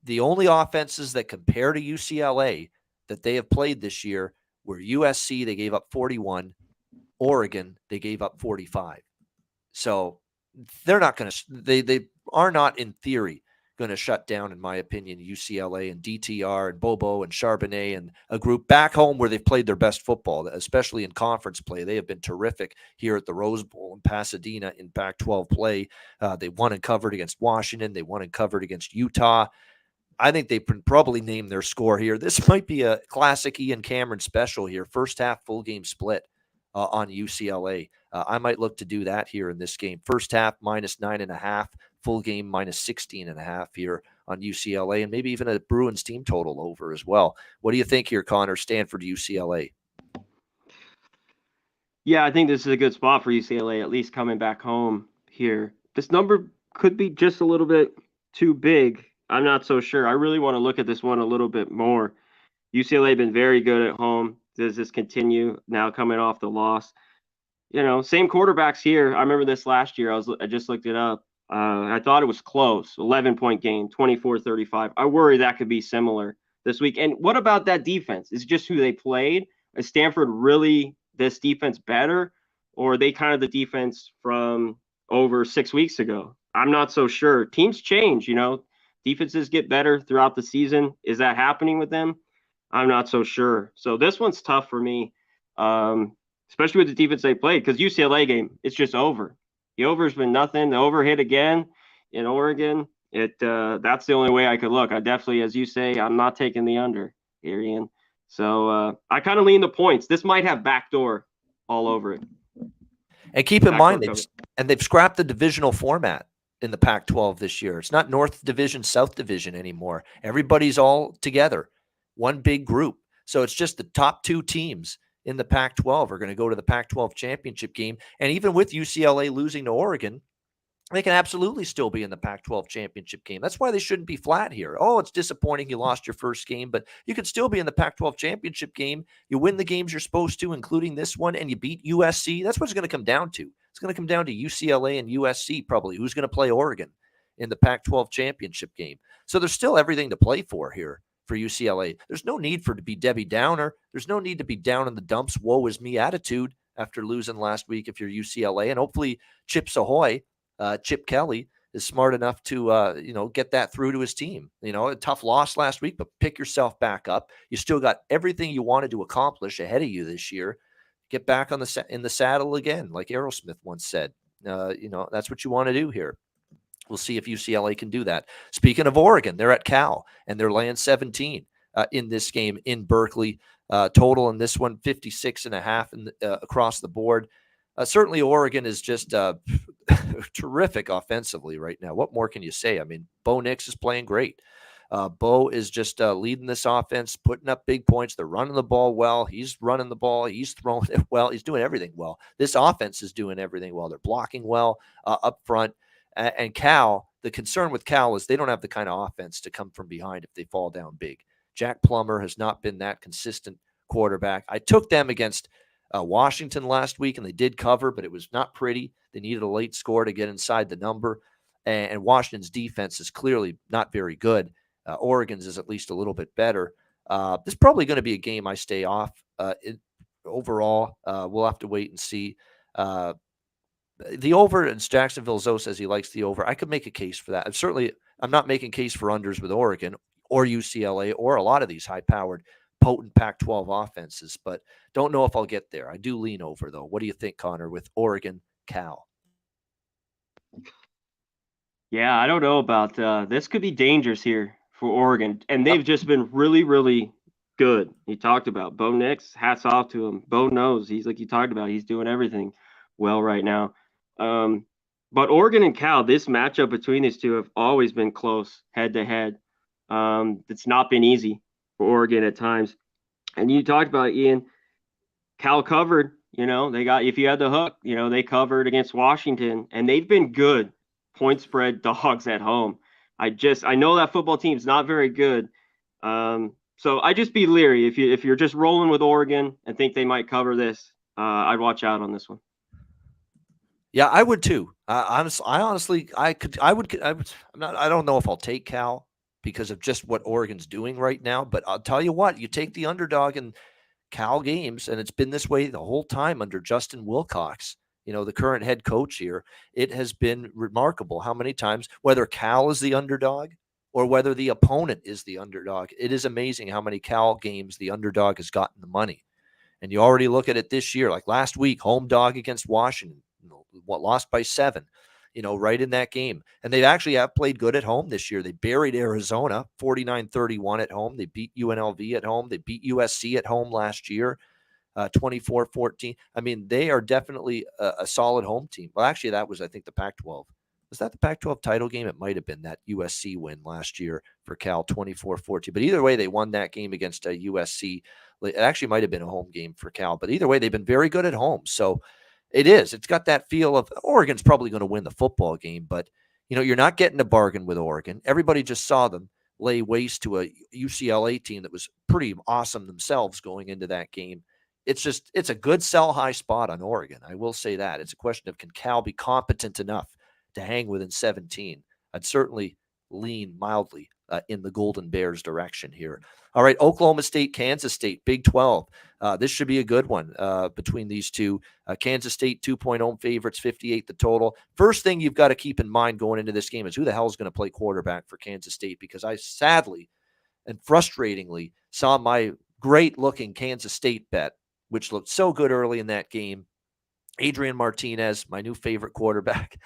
the only offenses that compare to UCLA that they have played this year were USC, they gave up 41, Oregon, they gave up 45. So they're not going to they are not in theory going to shut down, in my opinion, UCLA and DTR and Bobo and Charbonnet and a group back home where they've played their best football, especially in conference play. They have been terrific here at the Rose Bowl in Pasadena in Pac-12 play. They won and covered against Washington. They won and covered against Utah. I think they can probably name their score here. This might be a classic Ian Cameron special here. First half, full game split on UCLA. I might look to do that here in this game. First half, -9.5. Full game, -16.5 here on UCLA. And maybe even a Bruins team total over as well. What do you think here, Connor? Stanford, UCLA. Yeah, I think this is a good spot for UCLA, at least coming back home here. This number could be just a little bit too big. I'm not so sure. I really want to look at this one a little bit more. UCLA been very good at home. Does this continue now coming off the loss? Same quarterbacks here. I remember this last year. I just looked it up. I thought it was close, 11-point game, 24-35. I worry that could be similar this week. And what about that defense? Is it just who they played? Is Stanford really this defense better, or are they kind of the defense from over 6 weeks ago? I'm not so sure. Teams change, defenses get better throughout the season. Is that happening with them? I'm not so sure. So this one's tough for me, especially with the defense they played, because UCLA game, it's just over. The over's been nothing. The over hit again in Oregon. That's the only way I could look. I definitely, as you say, I'm not taking the under here, Ian. So I kind of lean the points. This might have backdoor all over it. And keep in mind, they've scrapped the divisional format in the Pac-12 this year. It's not North Division, South Division anymore. Everybody's all together, one big group. So it's just the top two teams in the Pac-12 are going to go to the Pac-12 championship game. And even with UCLA losing to Oregon, they can absolutely still be in the Pac-12 championship game. That's why they shouldn't be flat here. Oh, it's disappointing you lost your first game, but you could still be in the Pac-12 championship game. You win the games you're supposed to, including this one, and you beat USC. That's what it's going to come down to. It's going to come down to UCLA and USC probably. Who's going to play Oregon in the Pac-12 championship game? So there's still everything to play for here for UCLA. There's no need for it to be Debbie Downer. There's no need to be down in the dumps, woe is me attitude after losing last week if you're UCLA. And hopefully Chips Ahoy, Chip Kelly, is smart enough to, get that through to his team. A tough loss last week, but pick yourself back up. You still got everything you wanted to accomplish ahead of you this year. Get back in the saddle again, like Aerosmith once said. That's what you want to do here. We'll see if UCLA can do that. Speaking of Oregon, they're at Cal, and they're laying 17 in this game in Berkeley. Total in this one, 56.5 across the board. Certainly Oregon is just terrific offensively right now. What more can you say? I mean, Bo Nix is playing great. Bo is just leading this offense, putting up big points. They're running the ball well. He's running the ball. He's throwing it well. He's doing everything well. This offense is doing everything well. They're blocking well up front. And Cal, the concern with Cal is they don't have the kind of offense to come from behind if they fall down big. Jack Plummer has not been that consistent quarterback. I took them against Washington last week, and they did cover, but it was not pretty. They needed a late score to get inside the number, and Washington's defense is clearly not very good. Oregon's is at least a little bit better. This is probably going to be a game I stay off overall. We'll have to wait and see. The over, and Jacksonville Zoe says he likes the over. I could make a case for that. I'm not making case for unders with Oregon or UCLA or a lot of these high-powered, potent Pac-12 offenses, but don't know if I'll get there. I do lean over, though. What do you think, Connor, with Oregon, Cal? Yeah, I don't know about this. Could be dangerous here for Oregon, and they've just been really, really good. He talked about Bo Nix. Hats off to him. Bo knows. He's like you talked about. He's doing everything well right now. But Oregon and Cal, this matchup between these two have always been close head to head. It's not been easy for Oregon at times. And you talked about, Ian, Cal covered, they got, if you had the hook, they covered against Washington, and they've been good point spread dogs at home. I know that football team's not very good. So I just be leery if you're just rolling with Oregon and think they might cover this. I'd watch out on this one. Yeah, I would too. I don't know if I'll take Cal because of just what Oregon's doing right now, but I'll tell you what, you take the underdog in Cal games, and it's been this way the whole time under Justin Wilcox, the current head coach here. It has been remarkable how many times, whether Cal is the underdog or whether the opponent is the underdog, it is amazing how many Cal games the underdog has gotten the money. And you already look at it this year, like last week, home dog against Washington, lost by 7, right in that game. And they actually have played good at home this year. They buried Arizona 49-31 at home. They beat UNLV at home. They beat USC at home last year, 24-14. I mean, they are definitely a solid home team. Well, actually, that was, I think, the Pac-12. Was that the Pac-12 title game? It might have been that USC win last year for Cal, 24-14. But either way, they won that game against USC. It actually might have been a home game for Cal. But either way, they've been very good at home. So it's got that feel of Oregon's probably going to win the football game. But, you're not getting a bargain with Oregon. Everybody just saw them lay waste to a UCLA team that was pretty awesome themselves going into that game. It's a good sell high spot on Oregon. I will say that. It's a question of, can Cal be competent enough to hang within 17. I'd certainly lean mildly in the Golden Bears direction here. All right, Oklahoma State, Kansas State, Big 12. This should be a good one between these two. Kansas State, 2-point home favorites, 58 the total. First thing you've got to keep in mind going into this game is who the hell is going to play quarterback for Kansas State, because I sadly and frustratingly saw my great-looking Kansas State bet, which looked so good early in that game. Adrian Martinez, my new favorite quarterback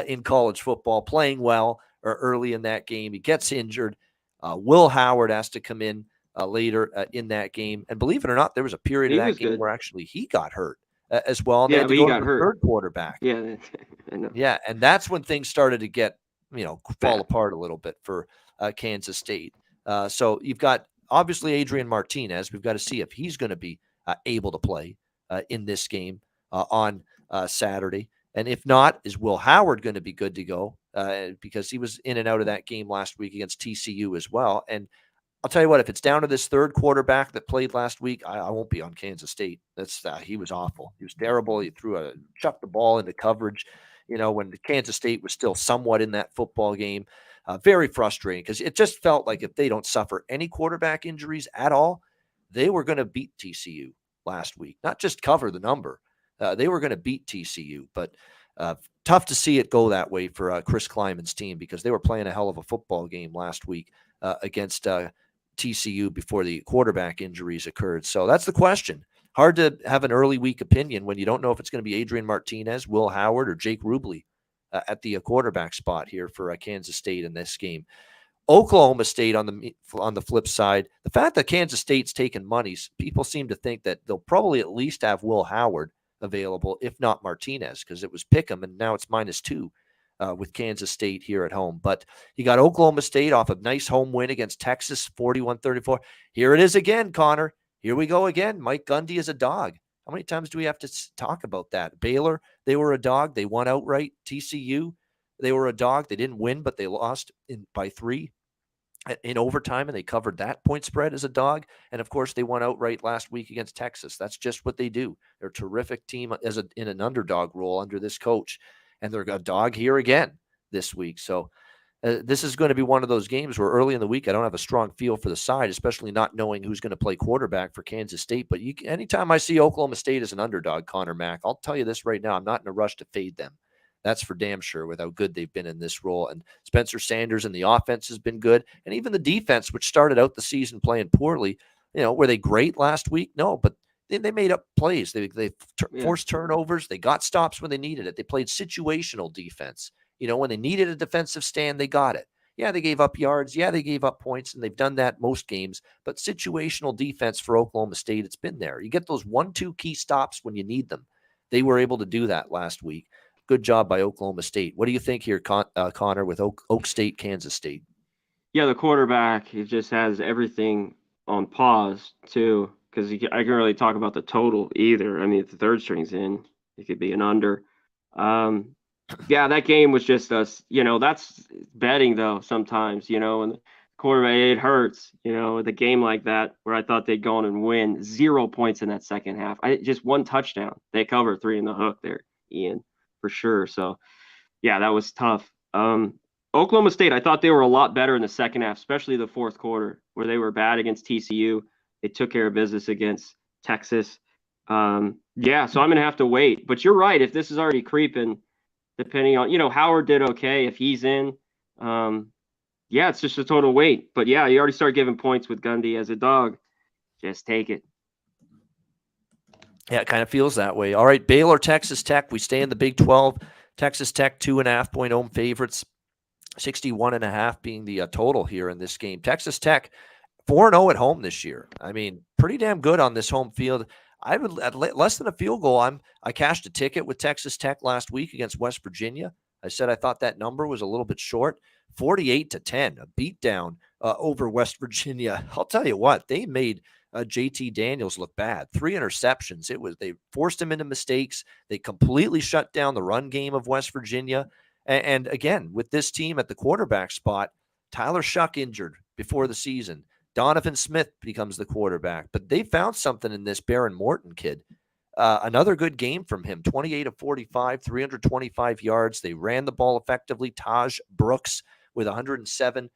in college football, playing well early in that game. He gets injured. Will Howard has to come in later in that game. And believe it or not, there was a period of that game where actually he got hurt as well. And yeah, they had to but go he to got the hurt. third quarterback. Yeah, I know. Yeah, and that's when things started to get, fall apart a little bit for Kansas State. So you've got, obviously, Adrian Martinez. We've got to see if he's going to be able to play in this game on Saturday. And if not, is Will Howard going to be good to go? Because he was in and out of that game last week against TCU as well. And I'll tell you what, if it's down to this third quarterback that played last week, I won't be on Kansas State. He was awful. He was terrible. He chucked the ball into coverage, when the Kansas State was still somewhat in that football game. Very frustrating, because it just felt like if they don't suffer any quarterback injuries at all, they were going to beat TCU last week. Not just cover the number. They were going to beat TCU, but tough to see it go that way for Chris Kleiman's team, because they were playing a hell of a football game last week against TCU before the quarterback injuries occurred. So that's the question. Hard to have an early week opinion when you don't know if it's going to be Adrian Martinez, Will Howard, or Jake Rubley at the quarterback spot here for Kansas State in this game. Oklahoma State on the flip side, the fact that Kansas State's taken monies, people seem to think that they'll probably at least have Will Howard available, if not Martinez, because it was Pick'em, and now it's -2 with Kansas State here at home. But you got Oklahoma State off a nice home win against Texas, 41-34. Here it is again, Connor. Here we go again. Mike Gundy is a dog. How many times do we have to talk about that? Baylor, they were a dog. They won outright. TCU, they were a dog. They didn't win, but they lost by 3 in overtime, and they covered that point spread as a dog. And, of course, they won outright last week against Texas. That's just what they do. They're a terrific team in an underdog role under this coach, and they're a dog here again this week. So this is going to be one of those games where early in the week I don't have a strong feel for the side, especially not knowing who's going to play quarterback for Kansas State. But anytime I see Oklahoma State as an underdog, Conor Mac, I'll tell you this right now, I'm not in a rush to fade them. That's for damn sure, with how good they've been in this role. And Spencer Sanders and the offense has been good. And even the defense, which started out the season playing poorly, were they great last week? No, but they made up plays. They forced turnovers. They got stops when they needed it. They played situational defense. When they needed a defensive stand, they got it. Yeah, they gave up yards. Yeah, they gave up points, and they've done that most games. But situational defense for Oklahoma State, it's been there. You get those 1-2 key stops when you need them. They were able to do that last week. Good job by Oklahoma State. What do you think here, Connor, with Oak State, Kansas State? Yeah, the quarterback, he just has everything on pause, too, because I can't really talk about the total either. I mean, if the third string's in, it could be an under. Yeah, that game was just us. That's betting, though, sometimes, and the quarterback, it hurts, with a game like that where I thought they'd go on and win. 0 points in that second half. Just 1 touchdown. They covered 3 in the hook there, Ian, for sure. So, yeah, that was tough. Oklahoma State, I thought they were a lot better in the second half, especially the fourth quarter, where they were bad against TCU. They took care of business against Texas. Yeah, so I'm going to have to wait. But you're right. If this is already creeping, depending on, Howard did okay if he's in. Yeah, it's just a total wait. But, yeah, you already start giving points with Gundy as a dog. Just take it. Yeah, it kind of feels that way. All right, Baylor, Texas Tech. We stay in the Big 12. Texas Tech, 2.5-point home favorites. 61.5 being the total here in this game. Texas Tech, 4-0 at home this year. I mean, pretty damn good on this home field. I would at less than a field goal. I cashed a ticket with Texas Tech last week against West Virginia. I said I thought that number was a little bit short. 48-10, a beatdown over West Virginia. I'll tell you what, they made JT Daniels look bad. 3 interceptions. They forced him into mistakes. They completely shut down the run game of West Virginia. And again, with this team at the quarterback spot, Tyler Shuck injured before the season. Donovan Smith becomes the quarterback. But they found something in this Baron Morton kid. Another good game from him, 28 of 45, 325 yards. They ran the ball effectively. Taj Brooks with 107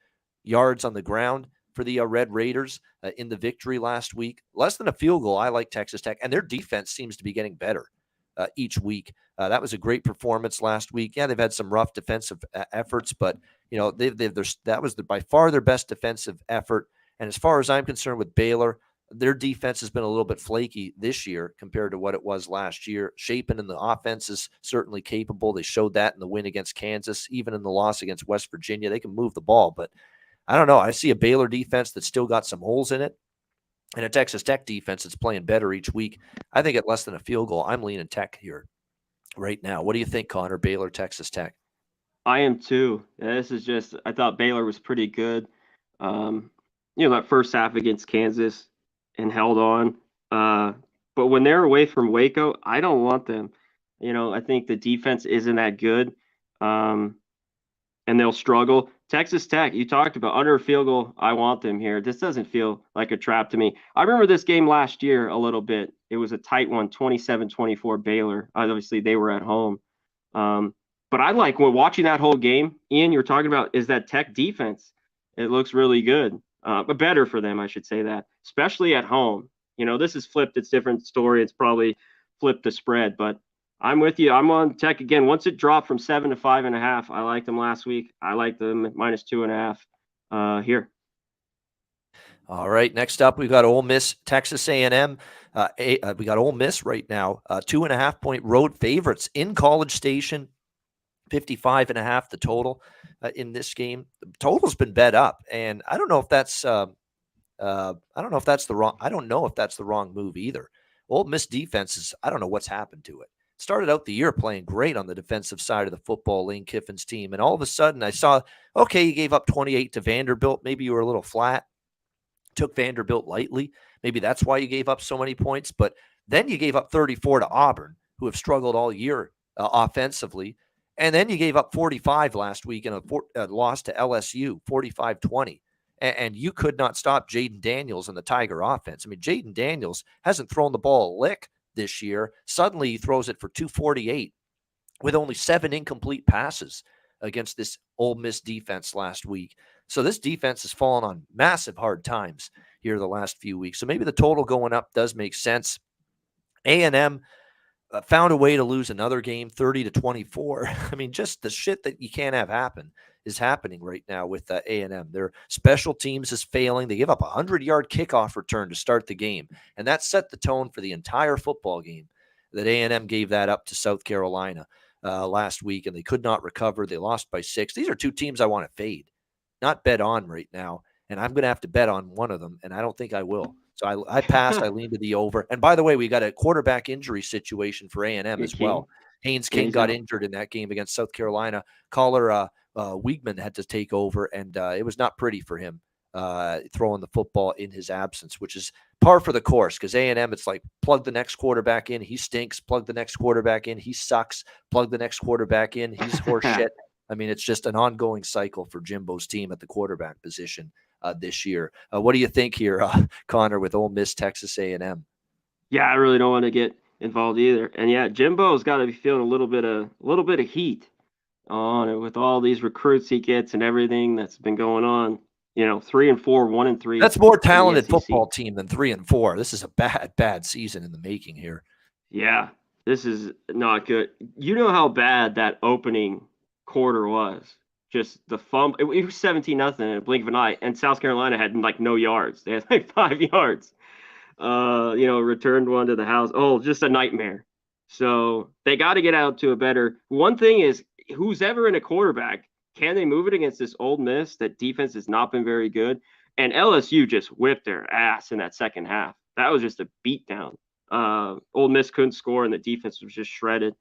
yards on the ground for the Red Raiders in the victory last week. Less than a field goal. I like Texas Tech, and their defense seems to be getting better each week. That was a great performance last week. Yeah, they've had some rough defensive efforts, but that was by far their best defensive effort. And as far as I'm concerned with Baylor, their defense has been a little bit flaky this year compared to what it was last year. Shapen in the offense is certainly capable. They showed that in the win against Kansas, even in the loss against West Virginia. They can move the ball, but I don't know. I see a Baylor defense that's still got some holes in it, and a Texas Tech defense that's playing better each week. I think at less than a field goal, I'm leaning Tech here right now. What do you think, Connor? Baylor, Texas Tech? I am too. This is just, I thought Baylor was pretty good. That first half against Kansas and held on. But when they're away from Waco, I don't want them. I think the defense isn't that good. And they'll struggle. Texas Tech, you talked about under a field goal. I want them here. This doesn't feel like a trap to me. I remember this game last year a little bit. It was a tight one, 27-24 Baylor. Obviously, they were at home. But I like watching that whole game. Ian, you were talking about is that Tech defense. It looks really good, but better for them, I should say that, especially at home. This is flipped. It's a different story. It's probably flipped the spread, but I'm with you. I'm on Tech again. Once it dropped from 7 to 5.5, I liked them last week. I like them at -2.5 here. All right. Next up, we've got Ole Miss, Texas A&M. We got Ole Miss right now, 2.5-point road favorites in College Station. 55.5 the total in this game. The total's been bet up, and I don't know if that's the wrong move either. Ole Miss defenses, I don't know what's happened to it. Started out the year playing great on the defensive side of the football, Lane Kiffin's team, and all of a sudden I saw, okay, you gave up 28 to Vanderbilt. Maybe you were a little flat. Took Vanderbilt lightly. Maybe that's why you gave up so many points, but then you gave up 34 to Auburn, who have struggled all year offensively. And then you gave up 45 last week in a loss to LSU, 45-20. And you could not stop Jaden Daniels and the Tiger offense. I mean, Jaden Daniels hasn't thrown the ball a lick this year. Suddenly he throws it for 248 with only 7 incomplete passes against this Ole Miss defense last week. So this defense has fallen on massive hard times here the last few weeks. So maybe the total going up does make sense. A&M found a way to lose another game, 30-24. I mean, just the shit that you can't have happen is happening right now with A&M. Their special teams is failing. They give up a 100-yard kickoff return to start the game, and that set the tone for the entire football game. That A&M gave that up to South Carolina last week, and they could not recover. They lost by 6. These are two teams I want to fade, not bet on right now, and I'm going to have to bet on one of them, and I don't think I will. So I passed. I leaned to the over. And by the way, we got a quarterback injury situation for A&M as well. Haynes King got injured in that game against South Carolina. Caller Wiegman had to take over, and it was not pretty for him throwing the football in his absence, which is par for the course because A&M, it's like plug the next quarterback in, he stinks. Plug the next quarterback in, he sucks. Plug the next quarterback in, he's horse shit. I mean, it's just an ongoing cycle for Jimbo's team at the quarterback position this year. What do you think here, Connor, with Ole Miss, Texas A&M? Yeah, I really don't want to get involved either. And yeah, Jimbo's got to be feeling a little bit of heat on it with all these recruits he gets and everything that's been going on. 3-4, 1-3. That's more talented football team than 3-4. This is a bad season in the making here. Yeah, this is not good. You know how bad that opening quarter was. Just the fumble. It was 17-0 in a blink of an eye, and South Carolina had no yards. They had 5 yards. Returned one to the house. Oh, just a nightmare. So they got to get out to a better. One thing is, who's ever in a quarterback, can they move it against this Ole Miss? That defense has not been very good, and LSU just whipped their ass in that second half. That was just a beatdown. Ole Miss couldn't score, and the defense was just shredded.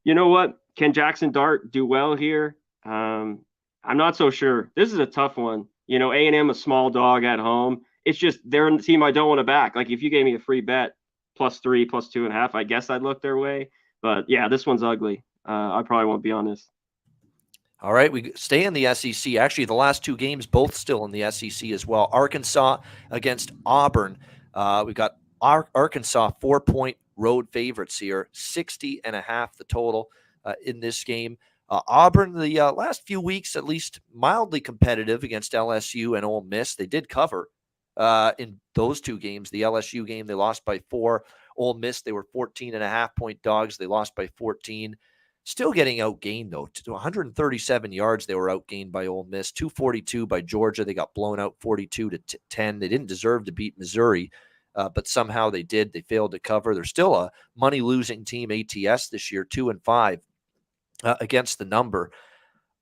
You know what? Can Jackson Dart do well here? I'm not so sure. This is a tough one. A&M, a small dog at home. It's just they're the team I don't want to back. Like if you gave me a free bet, +3, +2.5, I guess I'd look their way. But yeah, this one's ugly. I probably won't be on this. All right, we stay in the SEC. Actually, the last 2 games both still in the SEC as well. Arkansas against Auburn. We got Arkansas 4-point road favorites here, 60.5 the total in this game. Auburn, the last few weeks, at least mildly competitive against LSU and Ole Miss. They did cover in those two games. The LSU game, they lost by 4. Ole Miss, they were 14.5-point dogs. They lost by 14. Still getting outgained, though. To 137 yards, they were outgained by Ole Miss. 242 by Georgia. They got blown out 42-10. They didn't deserve to beat Missouri, but somehow they did. They failed to cover. They're still a money-losing team, ATS, this year, 2-5 against the number.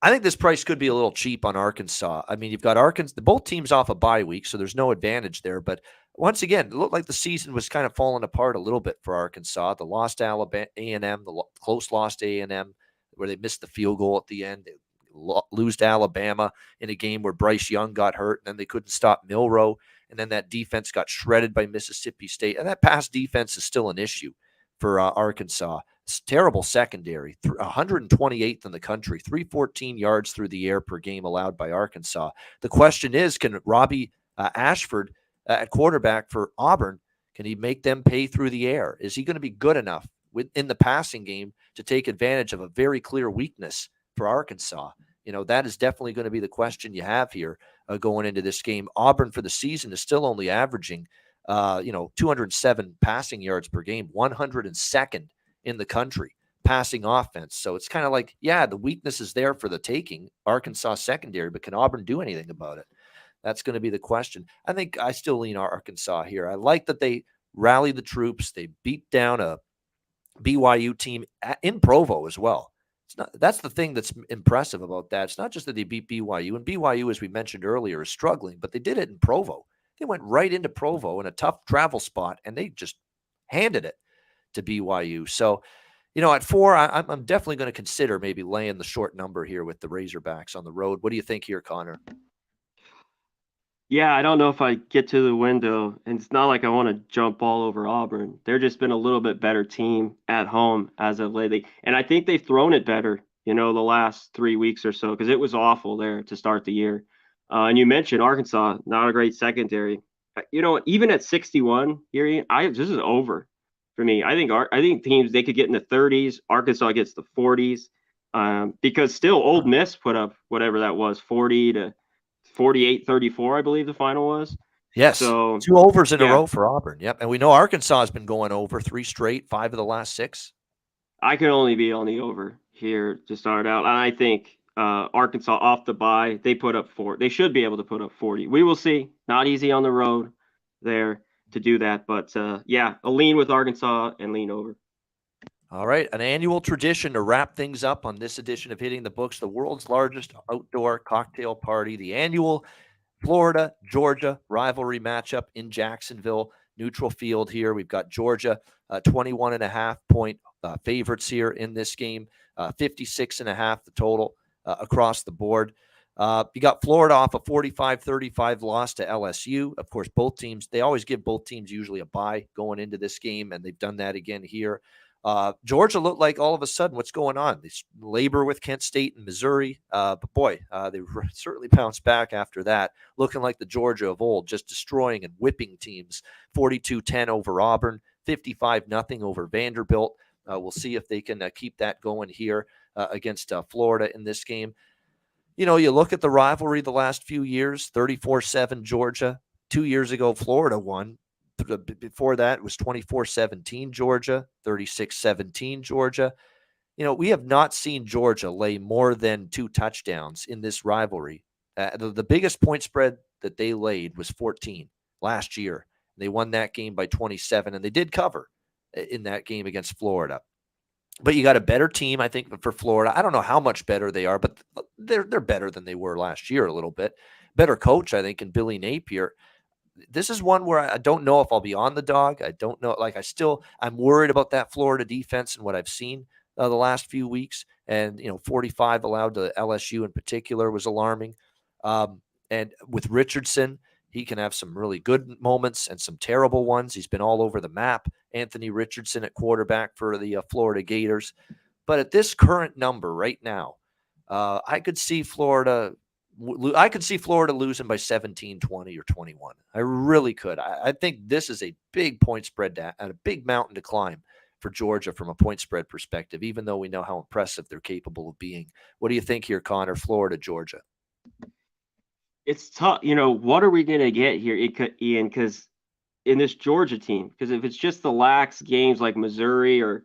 I think this price could be a little cheap on Arkansas. I mean, you've got Arkansas, both teams off a bye week, so there's no advantage there. But once again, it looked like the season was kind of falling apart a little bit for Arkansas. The loss to Alabama, A&M, the close loss to A&M, where they missed the field goal at the end. They lose to Alabama in a game where Bryce Young got hurt, and then they couldn't stop Milroe. And then that defense got shredded by Mississippi State. And that pass defense is still an issue for Arkansas. It's terrible secondary, 128th in the country, 314 yards through the air per game allowed by Arkansas. The question is, can Robbie Ashford at quarterback for Auburn, can he make them pay through the air? Is he going to be good enough in the passing game to take advantage of a very clear weakness for Arkansas? You know, that is definitely going to be the question you have here going into this game. Auburn for the season is still only averaging, 207 passing yards per game, 102nd in the country passing offense. So it's kind of like, yeah, the weakness is there for the taking, Arkansas secondary, but can Auburn do anything about it? That's going to be the question. I think I still lean Arkansas here. I like that they rallied the troops. They beat down a BYU team in Provo as well. That's the thing that's impressive about that. It's not just that they beat BYU, and BYU, as we mentioned earlier, is struggling, but they did it in Provo. They went right into Provo in a tough travel spot, and they just handed it to BYU. So, at 4, I'm definitely going to consider maybe laying the short number here with the Razorbacks on the road. What do you think here, Connor? Yeah, I don't know if I get to the window, and it's not like I want to jump all over Auburn. They're just been a little bit better team at home as of lately. And I think they've thrown it better, the last 3 weeks or so, because it was awful there to start the year. And you mentioned Arkansas, not a great secondary. Even at 61 here, this is over for me. I think teams, they could get in the 30s. Arkansas gets the 40s, because still Ole Miss put up whatever that was, 40 to 48-34, I believe the final was. Yes. So 2 overs in a row for Auburn. Yep. And we know Arkansas has been going over 3 straight, 5 of the last 6. I can only be on the over here to start out. And I think Arkansas off the bye, they put up 4. They should be able to put up 40. We will see. Not easy on the road there to do that. But a lean with Arkansas and lean over. All right, an annual tradition to wrap things up on this edition of Hitting the Books, the world's largest outdoor cocktail party, the annual Florida-Georgia rivalry matchup in Jacksonville, neutral field here. We've got Georgia, 21.5-point favorites here in this game, 56.5 the total across the board. You got Florida off a 45-35 loss to LSU. Of course, both teams, they always give both teams usually a bye going into this game, and they've done that again here. Georgia looked like all of a sudden, what's going on? They labor with Kent State and Missouri. But boy, they certainly bounced back after that, looking like the Georgia of old, just destroying and whipping teams. 42-10 over Auburn, 55-0 over Vanderbilt. We'll see if they can keep that going here against Florida in this game. You look at the rivalry the last few years, 34-7 Georgia. 2 years ago, Florida won. Before that, it was 24-17 Georgia, 36-17 Georgia. We have not seen Georgia lay more than 2 touchdowns in this rivalry. The biggest point spread that they laid was 14 last year. They won that game by 27, and they did cover in that game against Florida. But you got a better team, I think, for Florida. I don't know how much better they are, but they're better than they were last year a little bit. Better coach, I think, in Billy Napier. This is one where I don't know if I'll be on the dog. I don't know. I'm worried about that Florida defense and what I've seen the last few weeks. And, 45 allowed to LSU in particular was alarming. And with Richardson, he can have some really good moments and some terrible ones. He's been all over the map. Anthony Richardson at quarterback for the Florida Gators. But at this current number right now, I could see Florida I could see Florida losing by 17, 20, or 21. I really could. I think this is a big point spread and a big mountain to climb for Georgia from a point spread perspective, even though we know how impressive they're capable of being. What do you think here, Connor? Florida, Georgia? It's tough. What are we going to get here, Ian? Because in this Georgia team, because if it's just the lax games like Missouri or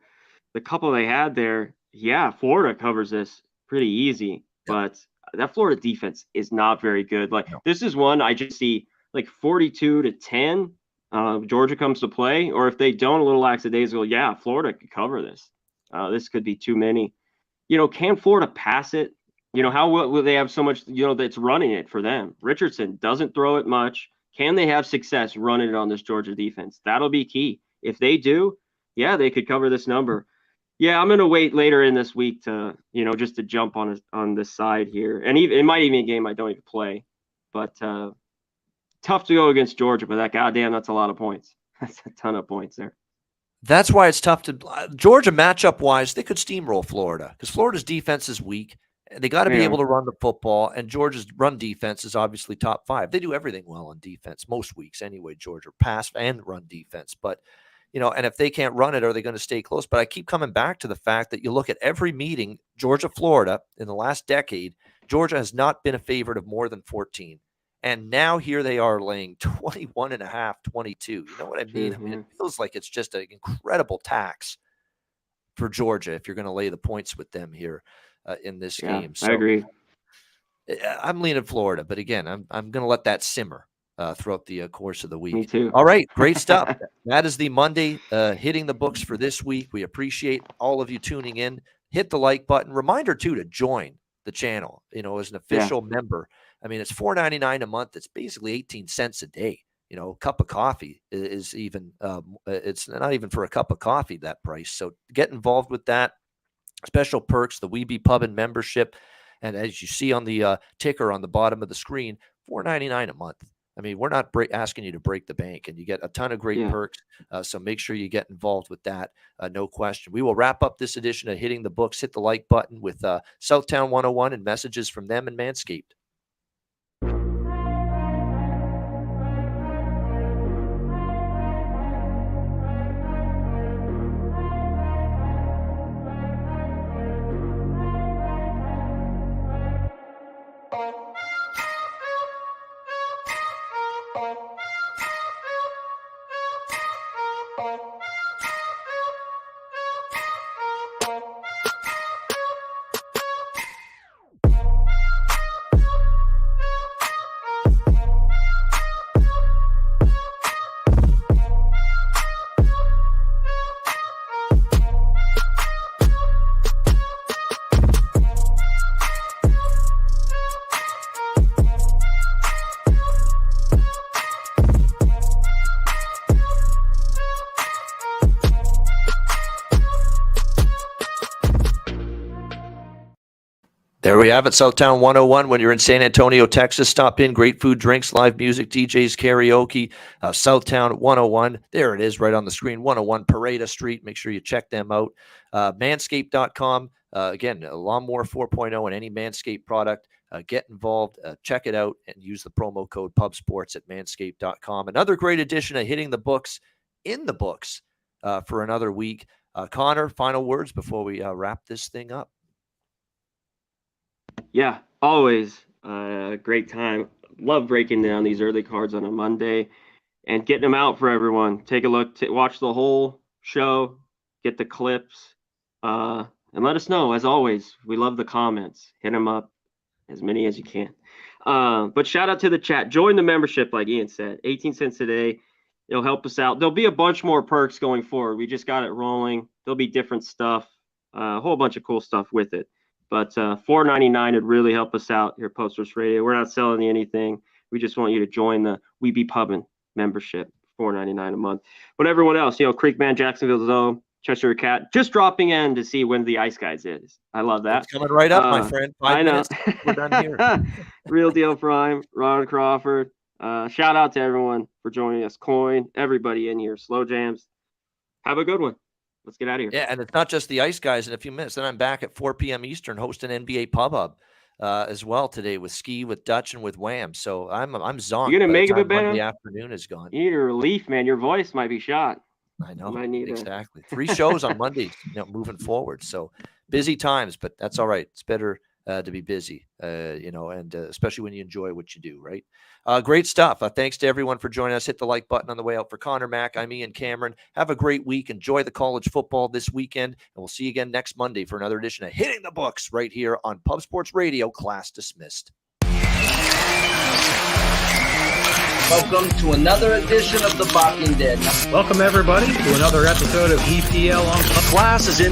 the couple they had there, yeah, Florida covers this pretty easy. But that Florida defense is not very good. This is one I just see 42-10. Georgia comes to play, or if they don't, a little lackadaisical. Yeah, Florida could cover this. This could be too many. Can Florida pass it? How will they have so much, that's running it for them? Richardson doesn't throw it much. Can they have success running it on this Georgia defense? That'll be key. If they do, yeah, they could cover this number. Yeah, I'm going to wait later in this week to, just to jump on this side here. And it might even be a game I don't even play. But tough to go against Georgia, but that's a lot of points. That's a ton of points there. That's why it's tough to Georgia matchup wise. They could steamroll Florida because Florida's defense is weak. They got to be able to run the football, and Georgia's run defense is obviously top 5. They do everything well on defense most weeks anyway. Georgia pass and run defense, but and if they can't run it, are they going to stay close? But I keep coming back to the fact that you look at every meeting, Georgia, Florida in the last decade, Georgia has not been a favorite of more than 14. And now here they are laying 21.5, 22. You know what I mean? Mm-hmm. I mean, it feels like it's just an incredible tax for Georgia if you're going to lay the points with them here in this game. So I agree. I'm leaning Florida, but again, I'm going to let that simmer throughout the course of the week. Me too. All right, great stuff. That is the Monday hitting the books for this week. We appreciate all of you tuning in. Hit the like button. Reminder too to join the channel. As an official member. I mean, it's $4.99 a month. It's basically 18 cents a day. A cup of coffee is even, it's not even for a cup of coffee, that price. So get involved with that. Special perks, the Weeby Pub and membership. And as you see on the ticker on the bottom of the screen, $4.99 a month. I mean, we're not asking you to break the bank, and you get a ton of great perks. So make sure you get involved with that. No question. We will wrap up this edition of Hitting the Books. Hit the like button with Southtown 101 and messages from them and Manscaped. There we have it, Southtown 101. When you're in San Antonio, Texas, stop in. Great food, drinks, live music, DJs, karaoke. Southtown 101. There it is right on the screen, 101 Parada Street. Make sure you check them out. Manscaped.com. Again, a Lawnmower 4.0 and any Manscaped product. Get involved, check it out, and use the promo code PubSports at manscaped.com. Another great edition of Hitting the Books in the books for another week. Connor, final words before we wrap this thing up. Yeah, always a great time. Love breaking down these early cards on a Monday and getting them out for everyone. Take a look, watch the whole show, get the clips, and let us know. As always, we love the comments. Hit them up, as many as you can. But shout out to the chat. Join the membership, like Ian said. 18 cents a day. It'll help us out. There'll be a bunch more perks going forward. We just got it rolling. There'll be different stuff, a whole bunch of cool stuff with it. But $4.99 would really help us out here at Posters Radio. We're not selling you anything. We just want you to join the Weeby Pub membership, $4.99 a month. But everyone else, Creekman, Jacksonville Zoo, Cheshire Cat, just dropping in to see when the Ice Guys is. I love that. It's coming right up, my friend. 5 minutes. We're done here. Real Deal Prime, Ron Crawford. Shout out to everyone for joining us. Coin, everybody in here. Slow Jams. Have a good one. Let's get out of here. Yeah, and it's not just the Ice Guys in a few minutes. Then I'm back at 4 p.m. Eastern hosting NBA Pub Hub. as well today with Ski, with Dutch, and with Wham. So I'm zonked. You're gonna by make the him a time better. Monday afternoon is gone. You need a relief, man. Your voice might be shot. I know, might need exactly. 3 shows on Mondays, moving forward. So busy times, but that's all right. It's better to be busy, and especially when you enjoy what you do, right? Great stuff. Thanks to everyone for joining us. Hit the like button on the way out. For Conor Mac, I'm Ian Cameron. Have a great week. Enjoy the college football this weekend, and we'll see you again next Monday for another edition of Hitting the Books right here on Pub Sports Radio. Class dismissed. Welcome to another edition of The Barking Dead. Welcome, everybody, to another episode of EPL on Class is in